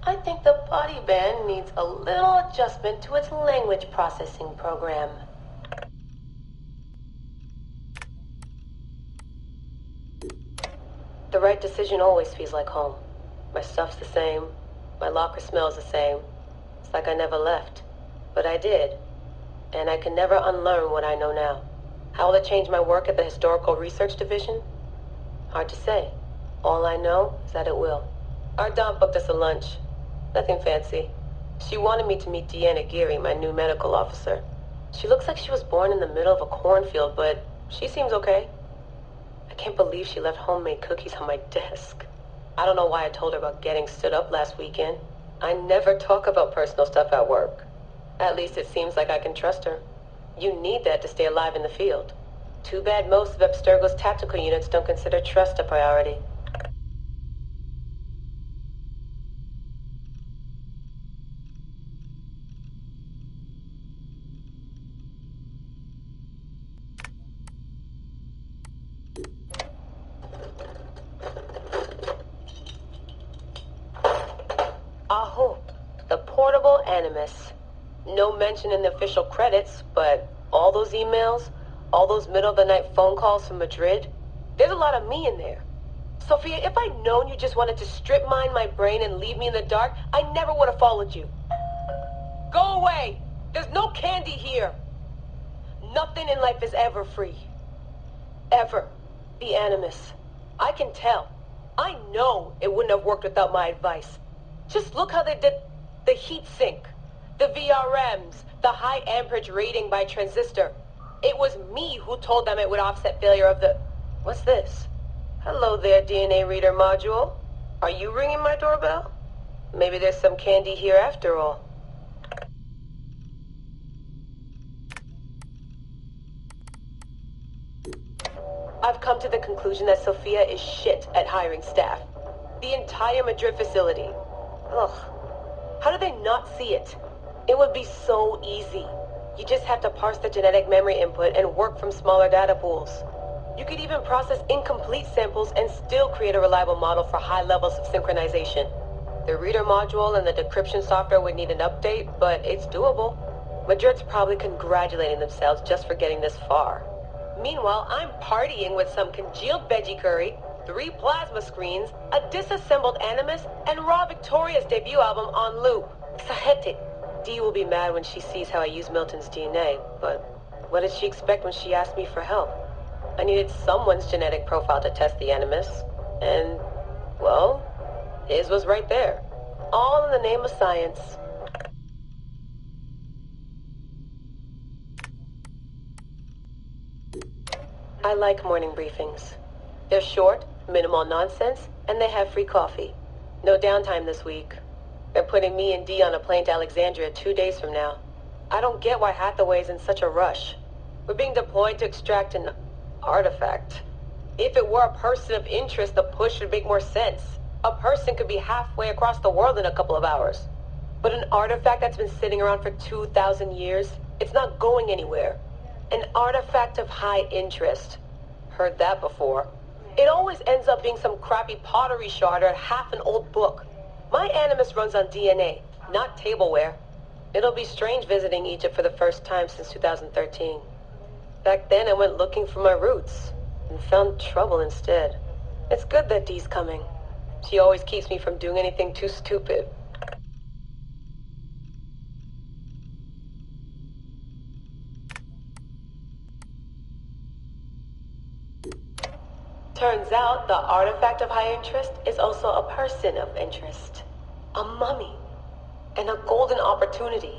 I think the body band needs a little adjustment to its language processing program. The right decision always feels like home. My stuff's the same. My locker smells the same. It's like I never left. But I did. And I can never unlearn what I know now. How will it change my work at the Historical Research Division? Hard to say. All I know is that it will. Our Dom booked us a lunch. Nothing fancy. She wanted me to meet Deanna Geary, my new medical officer. She looks like she was born in the middle of a cornfield, but she seems okay. I can't believe she left homemade cookies on my desk. I don't know why I told her about getting stood up last weekend. I never talk about personal stuff at work. At least it seems like I can trust her. You need that to stay alive in the field. Too bad most of Abstergo's tactical units don't consider trust a priority. Aho, the portable Animus. No mention in the official credits, but all those emails, all those middle-of-the-night phone calls from Madrid, there's a lot of me in there. Sophia, if I'd known you just wanted to strip mine my brain and leave me in the dark, I never would have followed you. Go away! There's no candy here! Nothing in life is ever free. Ever. The Animus. I can tell. I know it wouldn't have worked without my advice. Just look how they did the heat sink, the VRMs, the high amperage rating by transistor. It was me who told them it would offset failure of the... What's this? Hello there, DNA reader module. Are you ringing my doorbell? Maybe there's some candy here after all. I've come to the conclusion that Sophia is shit at hiring staff. The entire Madrid facility. Ugh. How do they not see it? It would be so easy. You just have to parse the genetic memory input and work from smaller data pools. You could even process incomplete samples and still create a reliable model for high levels of synchronization. The reader module and the decryption software would need an update, but it's doable. Madrid's probably congratulating themselves just for getting this far. Meanwhile, I'm partying with some congealed veggie curry, 3 plasma screens, a disassembled Animus, and Raw Victoria's debut album on loop. Sahetic. Dee will be mad when she sees how I use Milton's DNA, but what did she expect when she asked me for help? I needed someone's genetic profile to test the Animus, and, well, his was right there. All in the name of science. I like morning briefings. They're short, minimal nonsense, and they have free coffee. No downtime this week. They're putting me and Dee on a plane to Alexandria 2 days from now. I don't get why Hathaway's in such a rush. We're being deployed to extract an artifact. If it were a person of interest, the push would make more sense. A person could be halfway across the world in a couple of hours. But an artifact that's been sitting around for 2,000 years, it's not going anywhere. An artifact of high interest. Heard that before. It always ends up being some crappy pottery shard or half an old book. My Animus runs on DNA, not tableware. It'll be strange visiting Egypt for the first time since 2013. Back then I went looking for my roots, and found trouble instead. It's good that Dee's coming. She always keeps me from doing anything too stupid. Turns out the artifact of high interest is also a person of interest. A mummy. And a golden opportunity.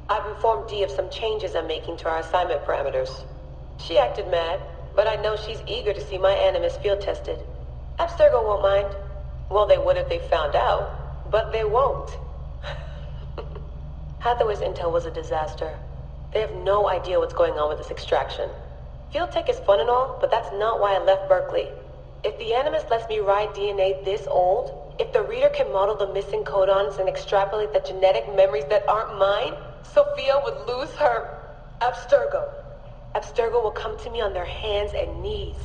I've informed Dee of some changes I'm making to our assignment parameters. She acted mad, but I know she's eager to see my Animus field tested. Abstergo won't mind. Well, they would if they found out, but they won't. Hathaway's intel was a disaster. They have no idea what's going on with this extraction. Field tech is fun and all, but that's not why I left Berkeley. If the Animus lets me ride DNA this old, if the reader can model the missing codons and extrapolate the genetic memories that aren't mine, Sophia would lose her Abstergo. Abstergo will come to me on their hands and knees.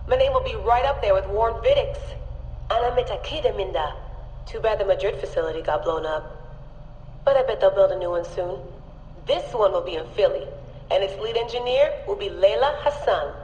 My name will be right up there with Warren Vidick's. Ana Metakida Minda. Too bad the Madrid facility got blown up. But I bet they'll build a new one soon. This one will be in Philly, and its lead engineer will be Layla Hassan.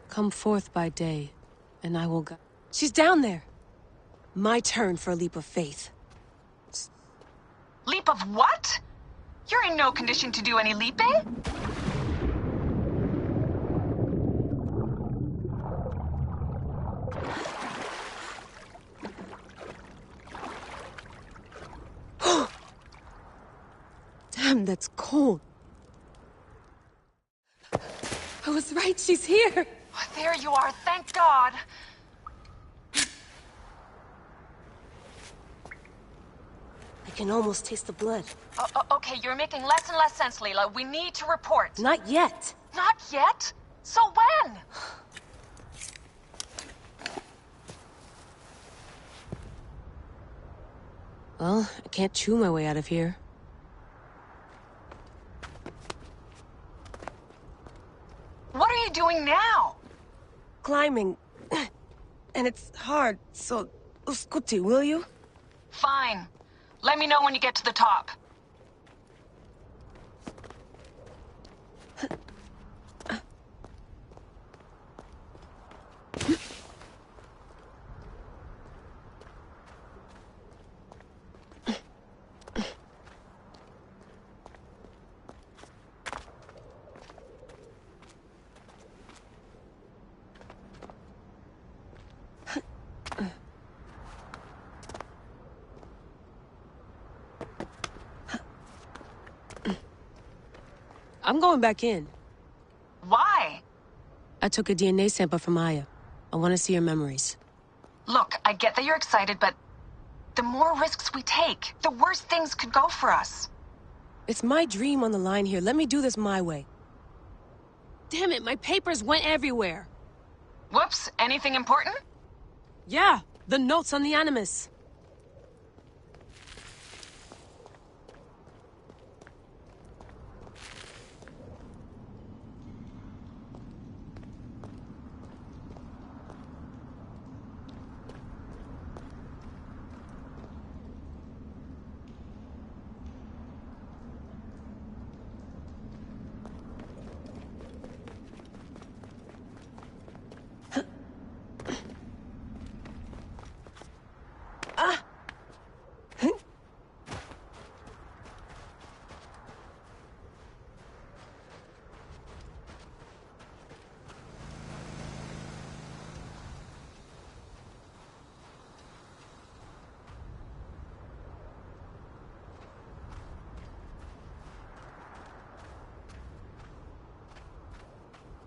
Come forth by day, and I will go. She's down there! My turn for a leap of faith. Leap of what? You're in no condition to do any leaping? Damn, that's cold. I was right, she's here! There you are, thank God! I can almost taste the blood. Okay, you're making less and less sense, Layla. We need to report. Not yet. Not yet? So when? Well, I can't chew my way out of here. What are you doing now? Climbing. And it's hard, so... Uskuti, will you? Fine. Let me know when you get to the top. I'm going back in. Why? I took a DNA sample from Aya. I want to see her memories. Look, I get that you're excited, but the more risks we take, the worse things could go for us. It's my dream on the line here. Let me do this my way. Damn it, my papers went everywhere. Whoops, anything important? Yeah, the notes on the Animus.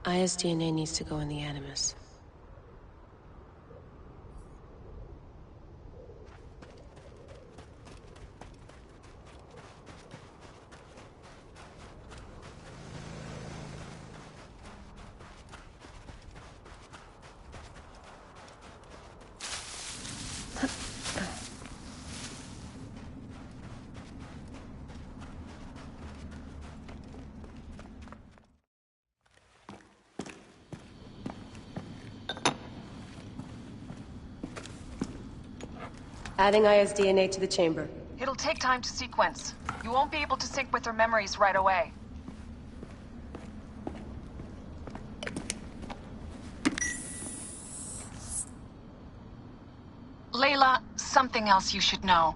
Aya's DNA needs to go in the Animus. Adding Aya's DNA to the chamber. It'll take time to sequence. You won't be able to sync with her memories right away. Layla, something else you should know.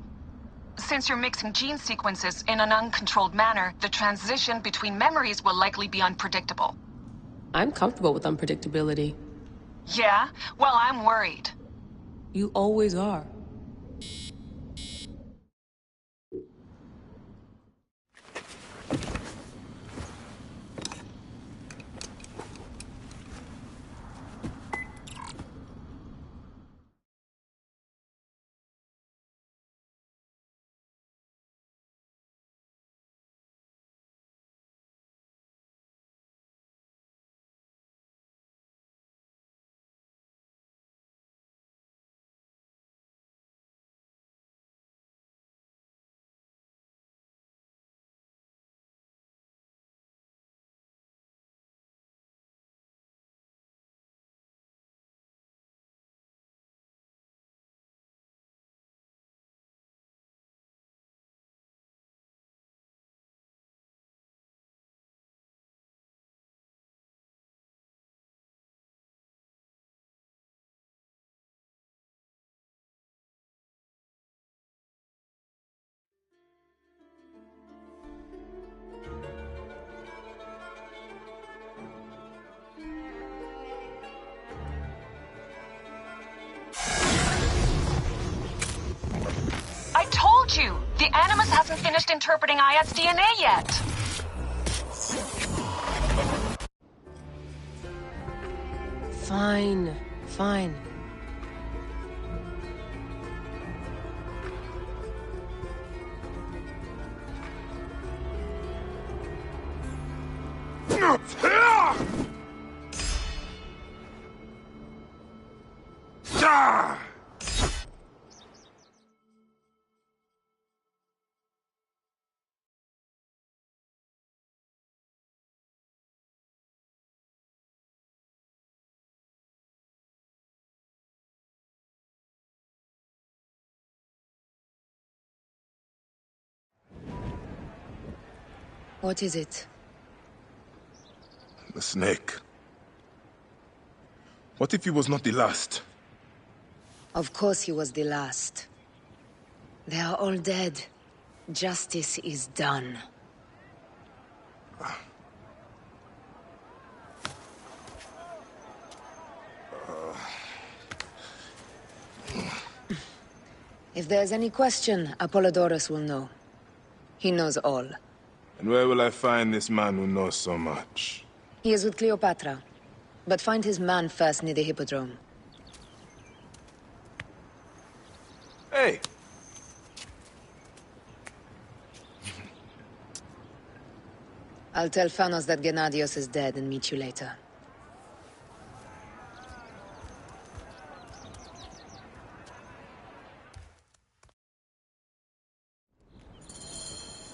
Since you're mixing gene sequences in an uncontrolled manner, the transition between memories will likely be unpredictable. I'm comfortable with unpredictability. Yeah? Well, I'm worried. You always are. you? The Animus hasn't finished interpreting Ayat's DNA yet. Fine, fine. What is it? The snake. What if he was not the last? Of course he was the last. They are all dead. Justice is done. If there's any question, Apollodorus will know. He knows all. And where will I find this man who knows so much? He is with Cleopatra. But find his man first near the Hippodrome. Hey! I'll tell Phanos that Gennadios is dead and meet you later.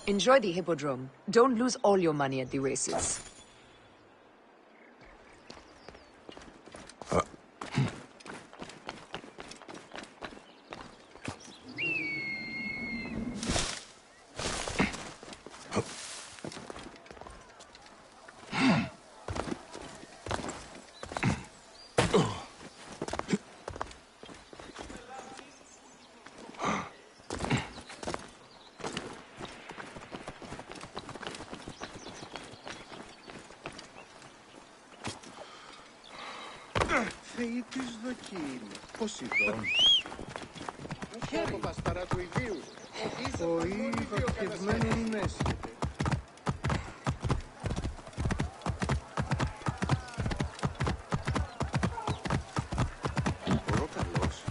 Enjoy the Hippodrome. Don't lose all your money at the races. Θεοί της δοκίμη. Ποσειδών. Από τα σπαρά του ιδίου. Ο ηβακτευμένον έσχεται. Ορόκαλος.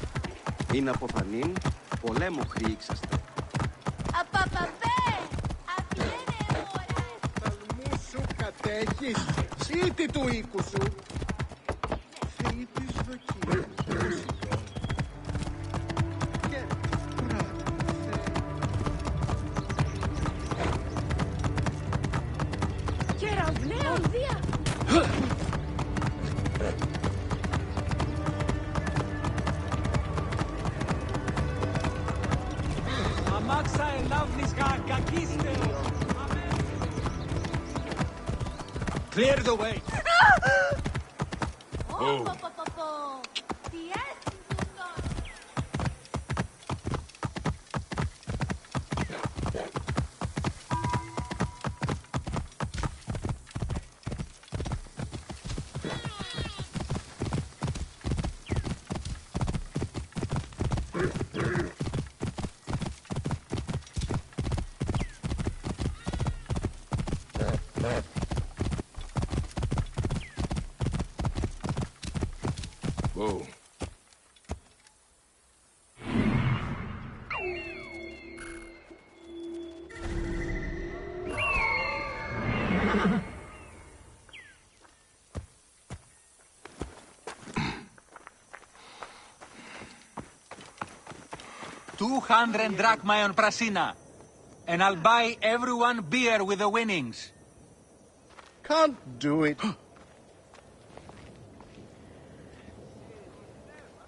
Είναι από Θανήν, πολέμου χρήξαστε. Απαπαπέ! Απιένε ώρα! Θαλμού σου κατέχεις. Σύτη του οίκου σου. Θεοί της δοκίμη. Αμάξα ελάβνης κακίστε. Clear the way. Oh. Τι έστειλε αυτό! 200 drachma on Prasina. And I'll buy everyone beer with the winnings. Can't do it.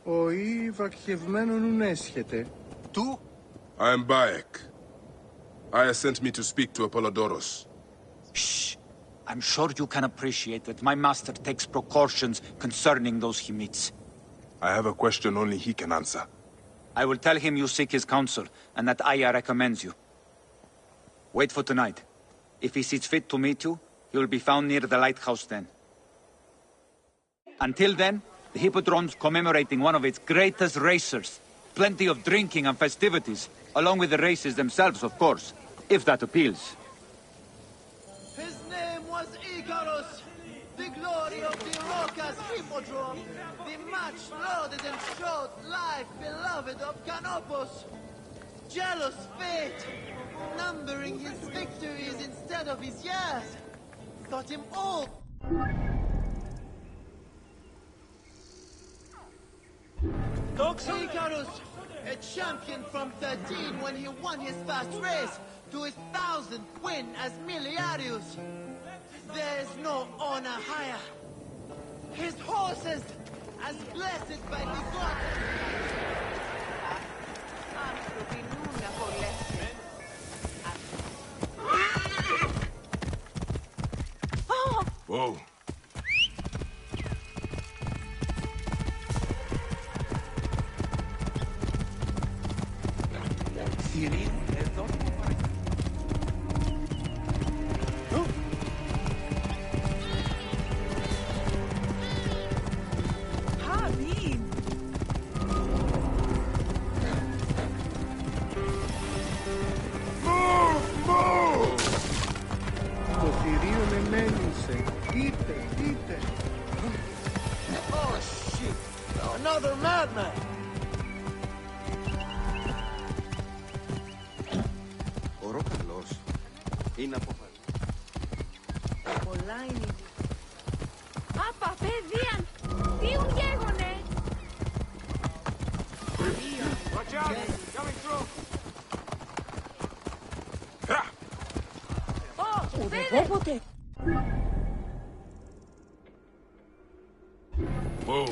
Ο ηβακτευμένον ουν έσχεται. Του? I am Bayek. Aya sent me to speak to Apollodorus. Shh. I'm sure you can appreciate that my master takes precautions concerning those he meets. I have a question only he can answer. I will tell him you seek his counsel, and that Aya recommends you. Wait for tonight. If he sees fit to meet you, he will be found near the lighthouse then. Until then, the Hippodrome's commemorating one of its greatest racers, Plenty of drinking and festivities, along with the races themselves, of course, if that appeals. His name was Icarus, the glory of the Rocas Hippodrome, the much lauded and short life beloved of Canopus. Jealous fate, numbering his victories instead of his years, got him old. Icarus, a champion from 13 when he won his first race, to his 1000th win as Miliarius. There is no honor higher. His horses, as blessed by the gods. Whoa. Το θηρίο με μέλησε. Είτε. Oh, shit! Another madman! Ο Ροκαλός είναι αποφασισμένος. Πολλά είναι. Άπα, παιδίαν! Τίουν γέγονε! Watch out! Coming through! Πότε! Whoa.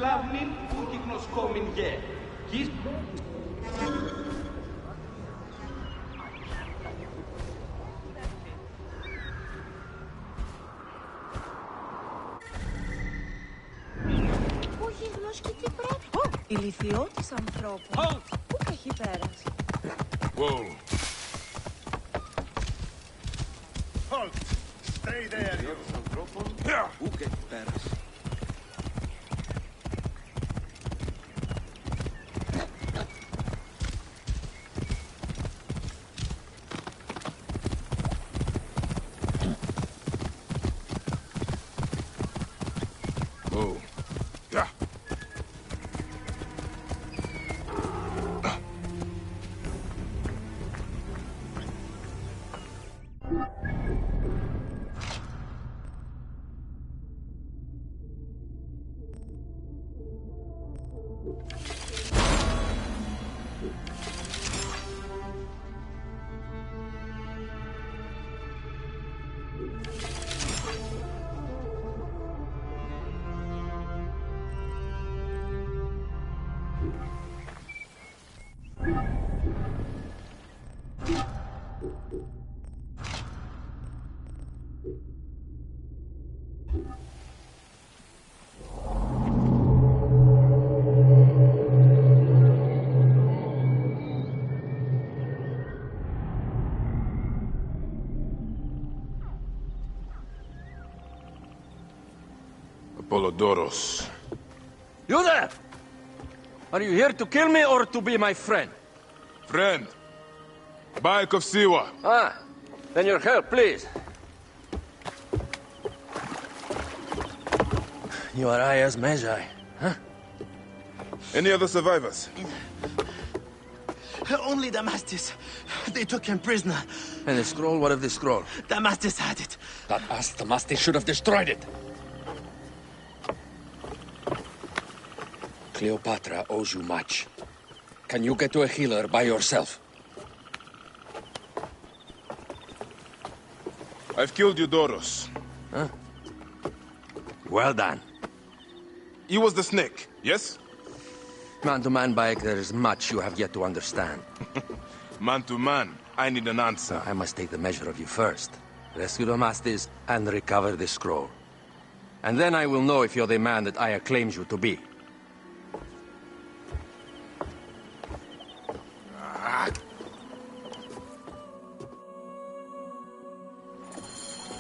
Lovely, útignos komin je. Kies... Όχι γλώσσα και τι πρέπει. Ηλιθιώτης ανθρώπου. Πού έχει πέρασει. Whoa. Halt! Stay there, you. Πού και έχει πέρασει. Whoa. Yeah. Apollodoros. You there! Are you here to kill me or to be my friend? Friend. Bike of Siwa. Ah, then your help, please. You are Aya's Magi, huh? Any other survivors? Only Damastis. They took him prisoner. And the scroll? What of the scroll? Damastis had it. That ass Damastis should have destroyed it. Cleopatra owes you much. Can you get to a healer by yourself? I've killed Eudoros. Huh? Well done. He was the snake, yes? Man to man, Bayek, there is much you have yet to understand. Man to man, I need an answer. I must take the measure of you first. Rescue Damastis and recover the scroll. And then I will know if you're the man that Aya claims you to be.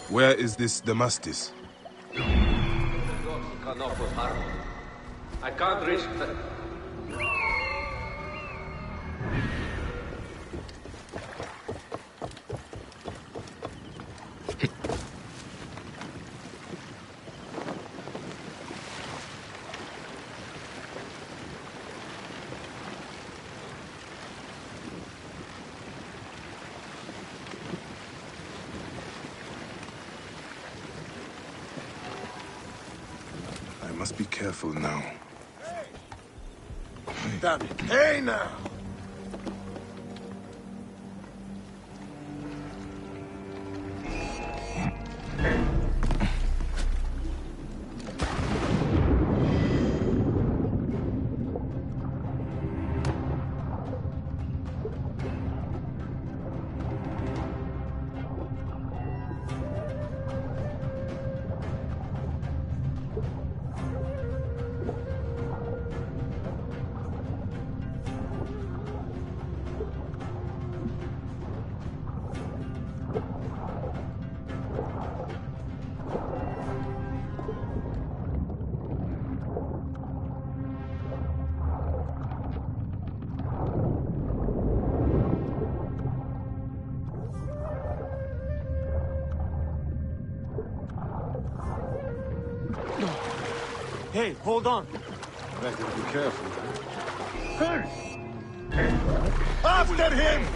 Where is this Damastis? I can't risk that. I must be careful now. Damn it. Hey now! Hey, hold on. Better be careful. Hey! After him!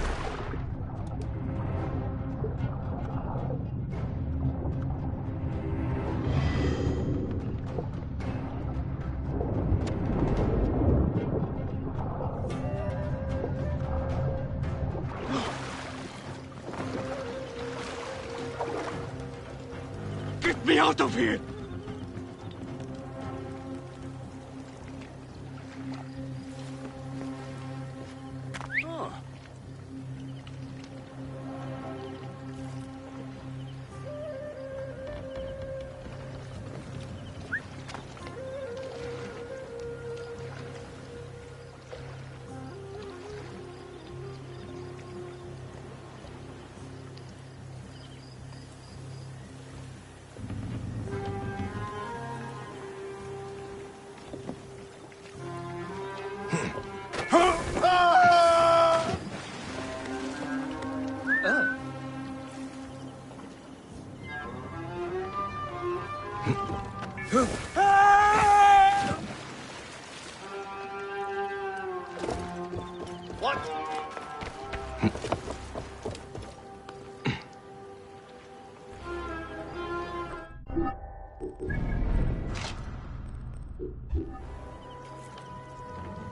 Get me out of here! What?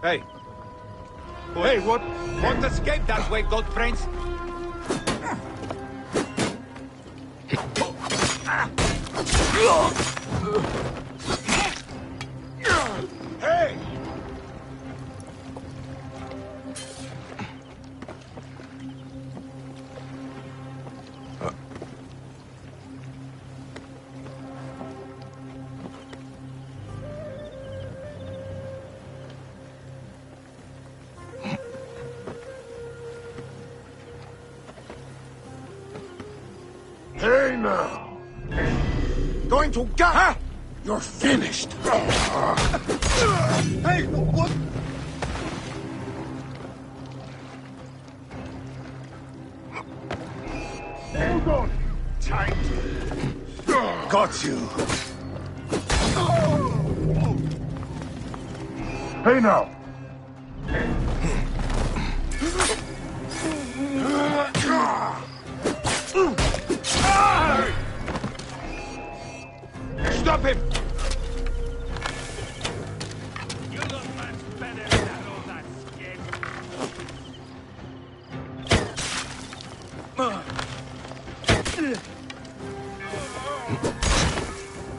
Hey. Hey, what? Won't escape that way, goat brains. Hey! Hey now! Going to gut! Huh? You're finished! Hey, what? Hold on! Tight! Got you! Pay now! Stop him! You look much better than all that skin.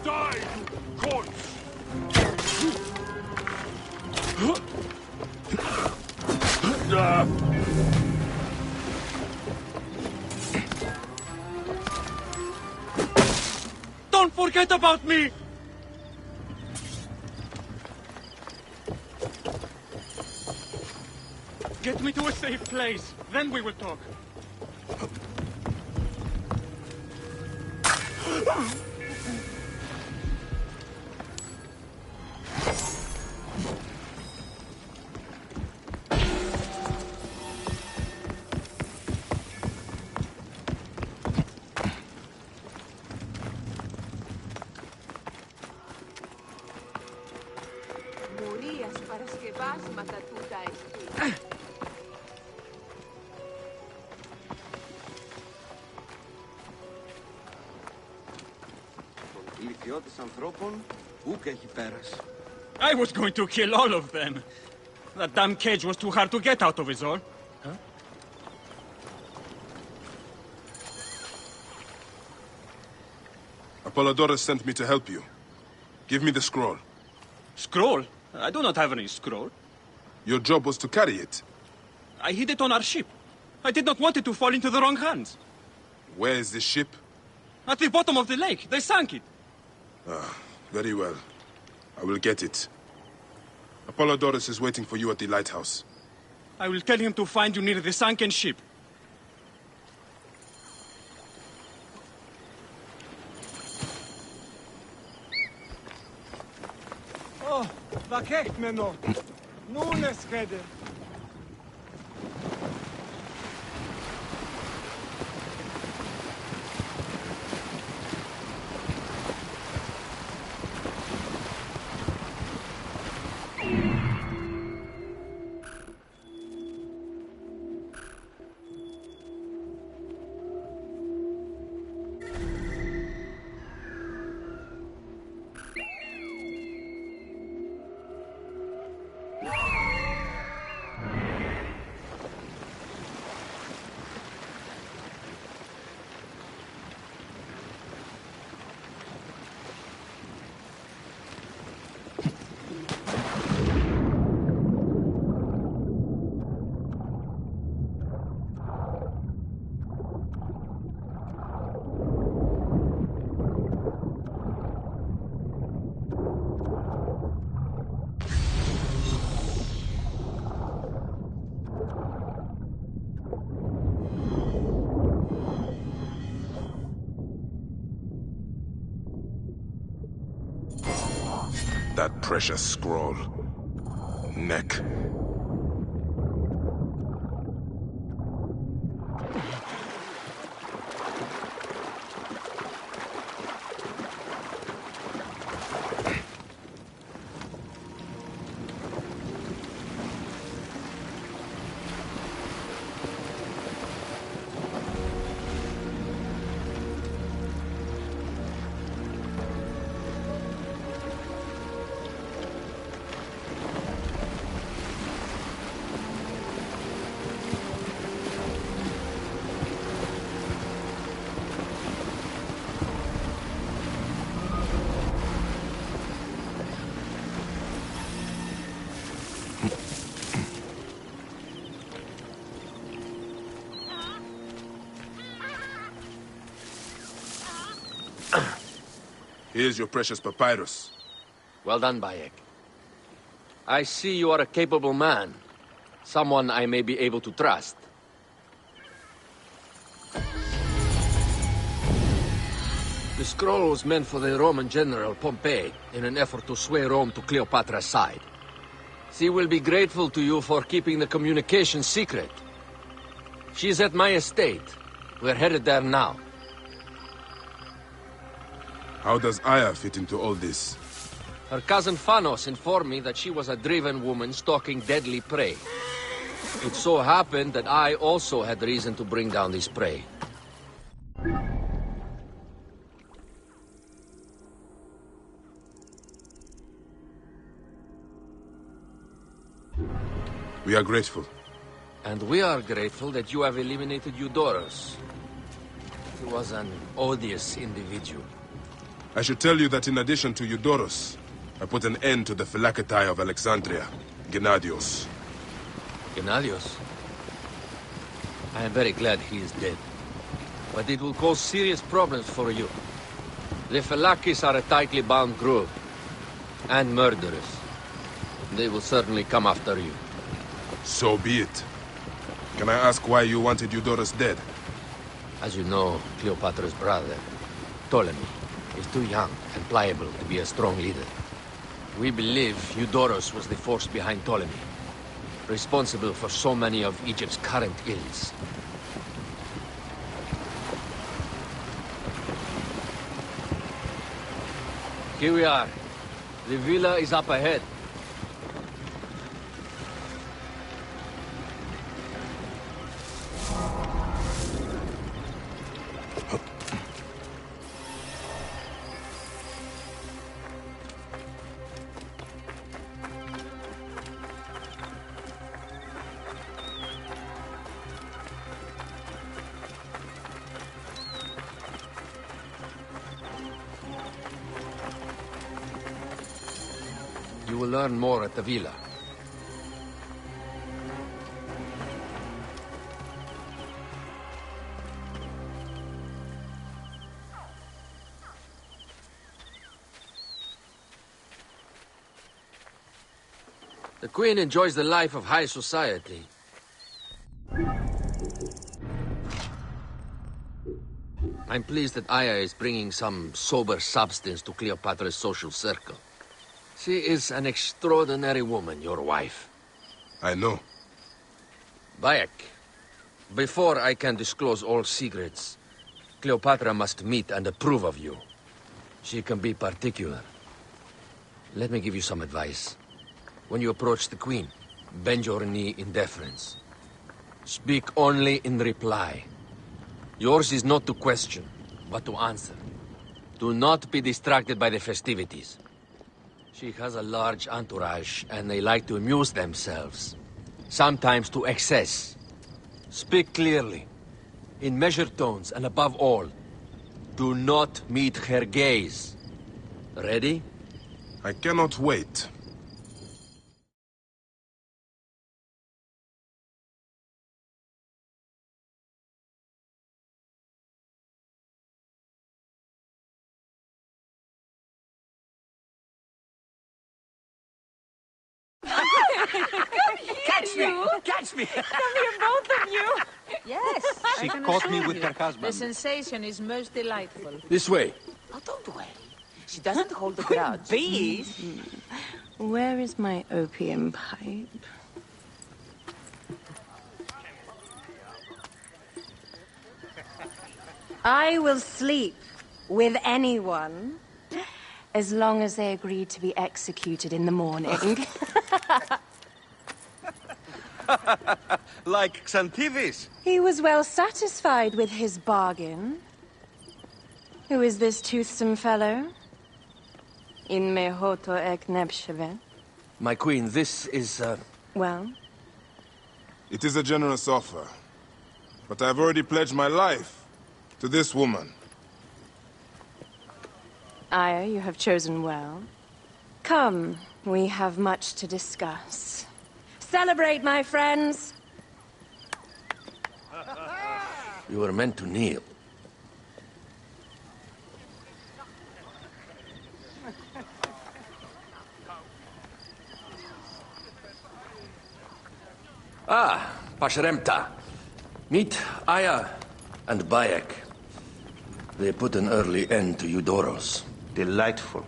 Die, you corpse! Don't forget about me! Get me to a safe place, then we will talk. Μουρίας παρασκευάσματα τούτα εστί. Ηλικιώτης ανθρώπων, ούκ έχει πέρας. I was going to kill all of them. That damn cage was too hard to get out of, is all. Huh? Apollodorus sent me to help you. Give me the scroll. Scroll? I do not have any scroll. Your job was to carry it. I hid it on our ship. I did not want it to fall into the wrong hands. Where is the ship? At the bottom of the lake. They sank it. Ah, very well. I will get it. Apollodorus is waiting for you at the lighthouse. I will tell him to find you near the sunken ship. Oh, wat krijgt men nog? Nun is redden. That precious scroll. Neck. Here's your precious papyrus. Well done, Bayek. I see you are a capable man. Someone I may be able to trust. The scroll was meant for the Roman general Pompey in an effort to sway Rome to Cleopatra's side. She will be grateful to you for keeping the communication secret. She's at my estate. We're headed there now. How does Aya fit into all this? Her cousin Phanos informed me that she was a driven woman stalking deadly prey. It so happened that I also had reason to bring down this prey. We are grateful. And we are grateful that you have eliminated Eudorus. He was an odious individual. I should tell you that in addition to Eudorus, I put an end to the Phylakitai of Alexandria, Gennadios. Gennadios? I am very glad he is dead. But it will cause serious problems for you. The Phylakis are a tightly bound group. And murderers. They will certainly come after you. So be it. Can I ask why you wanted Eudorus dead? As you know, Cleopatra's brother, Ptolemy, is too young and pliable to be a strong leader. We believe Eudorus was the force behind Ptolemy, responsible for so many of Egypt's current ills. Here we are. The villa is up ahead. You will learn more at the villa. The Queen enjoys the life of high society. I'm pleased that Aya is bringing some sober substance to Cleopatra's social circle. She is an extraordinary woman, your wife. I know. Bayek, before I can disclose all secrets, Cleopatra must meet and approve of you. She can be particular. Let me give you some advice. When you approach the Queen, bend your knee in deference. Speak only in reply. Yours is not to question, but to answer. Do not be distracted by the festivities. She has a large entourage, and they like to amuse themselves. Sometimes to excess. Speak clearly, in measured tones, and above all, do not meet her gaze. Ready? I cannot wait. Catch me! Catch me! Come here, both of you! Yes, She I can caught assure me with you. her husband. The sensation is most delightful. This way. Oh, don't worry. She doesn't hold a grudge. Bees? Where is my opium pipe? I will sleep with anyone as long as they agree to be executed in the morning. Like Xantivis. He was well satisfied with his bargain. Who is this toothsome fellow? In mehoto ek nebsheve. My queen, this is, Well? It is a generous offer. But I've already pledged my life to this woman. Aya, you have chosen well. Come, we have much to discuss. Celebrate, my friends! you were meant to kneel. Ah, Pashremta. Meet Aya and Bayek. They put an early end to Eudorus. Delightful.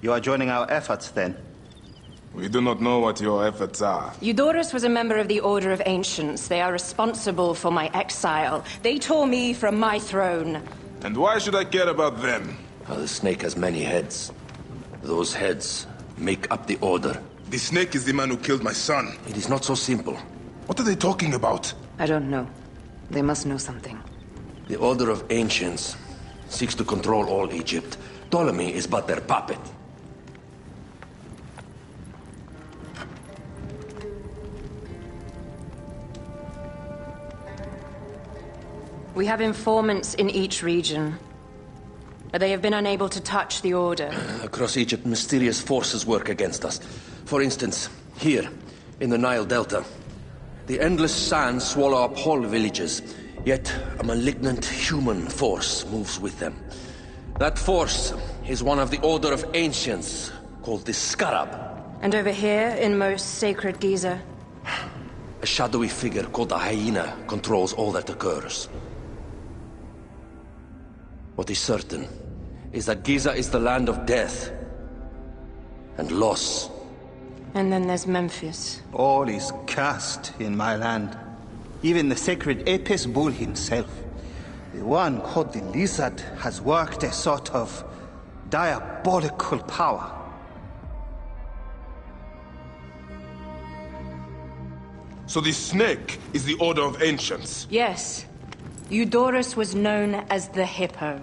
You are joining our efforts, then? We do not know what your efforts are. Eudorus was a member of the Order of Ancients. They are responsible for my exile. They tore me from my throne. And why should I care about them? The snake has many heads. Those heads make up the Order. The Snake is the man who killed my son. It is not so simple. What are they talking about? I don't know. They must know something. The Order of Ancients seeks to control all Egypt. Ptolemy is but their puppet. We have informants in each region, but they have been unable to touch the Order. Across Egypt, mysterious forces work against us. For instance, here, in the Nile Delta, the endless sands swallow up whole villages, yet a malignant human force moves with them. That force is one of the Order of Ancients, called the Scarab. And over here, in most sacred Giza? A shadowy figure called the Hyena controls all that occurs. What is certain is that Giza is the land of death and loss. And then there's Memphis. All is cursed in my land. Even the sacred Apis bull himself. The one called the Lizard has worked a sort of diabolical power. So the Snake is the Order of Ancients? Yes. Eudorus was known as the Hippo.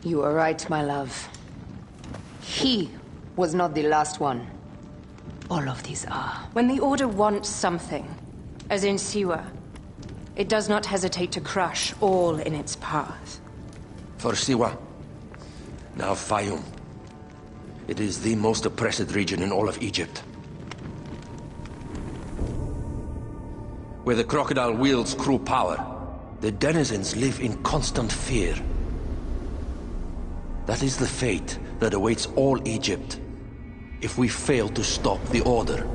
You are right, my love. He was not the last one. All of these are. When the Order wants something, as in Siwa, it does not hesitate to crush all in its path. For Siwa, now Fayum. It is the most oppressed region in all of Egypt. Where the crocodile wields cruel power, the denizens live in constant fear. That is the fate that awaits all Egypt if we fail to stop the Order.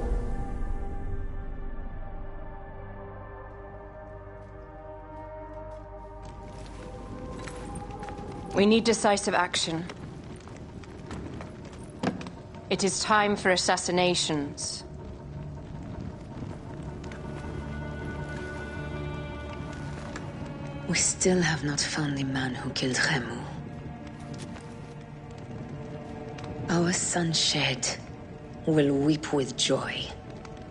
We need decisive action. It is time for assassinations. We still have not found the man who killed Khemu. Our son Shed will weep with joy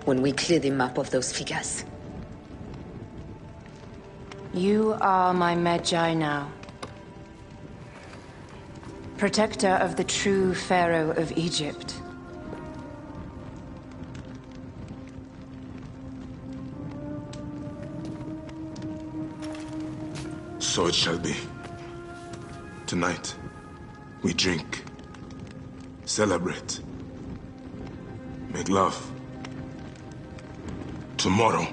when we clear the map of those figures. You are my Magi now. Protector of the true Pharaoh of Egypt. So it shall be. Tonight, we drink, celebrate, make love. Tomorrow,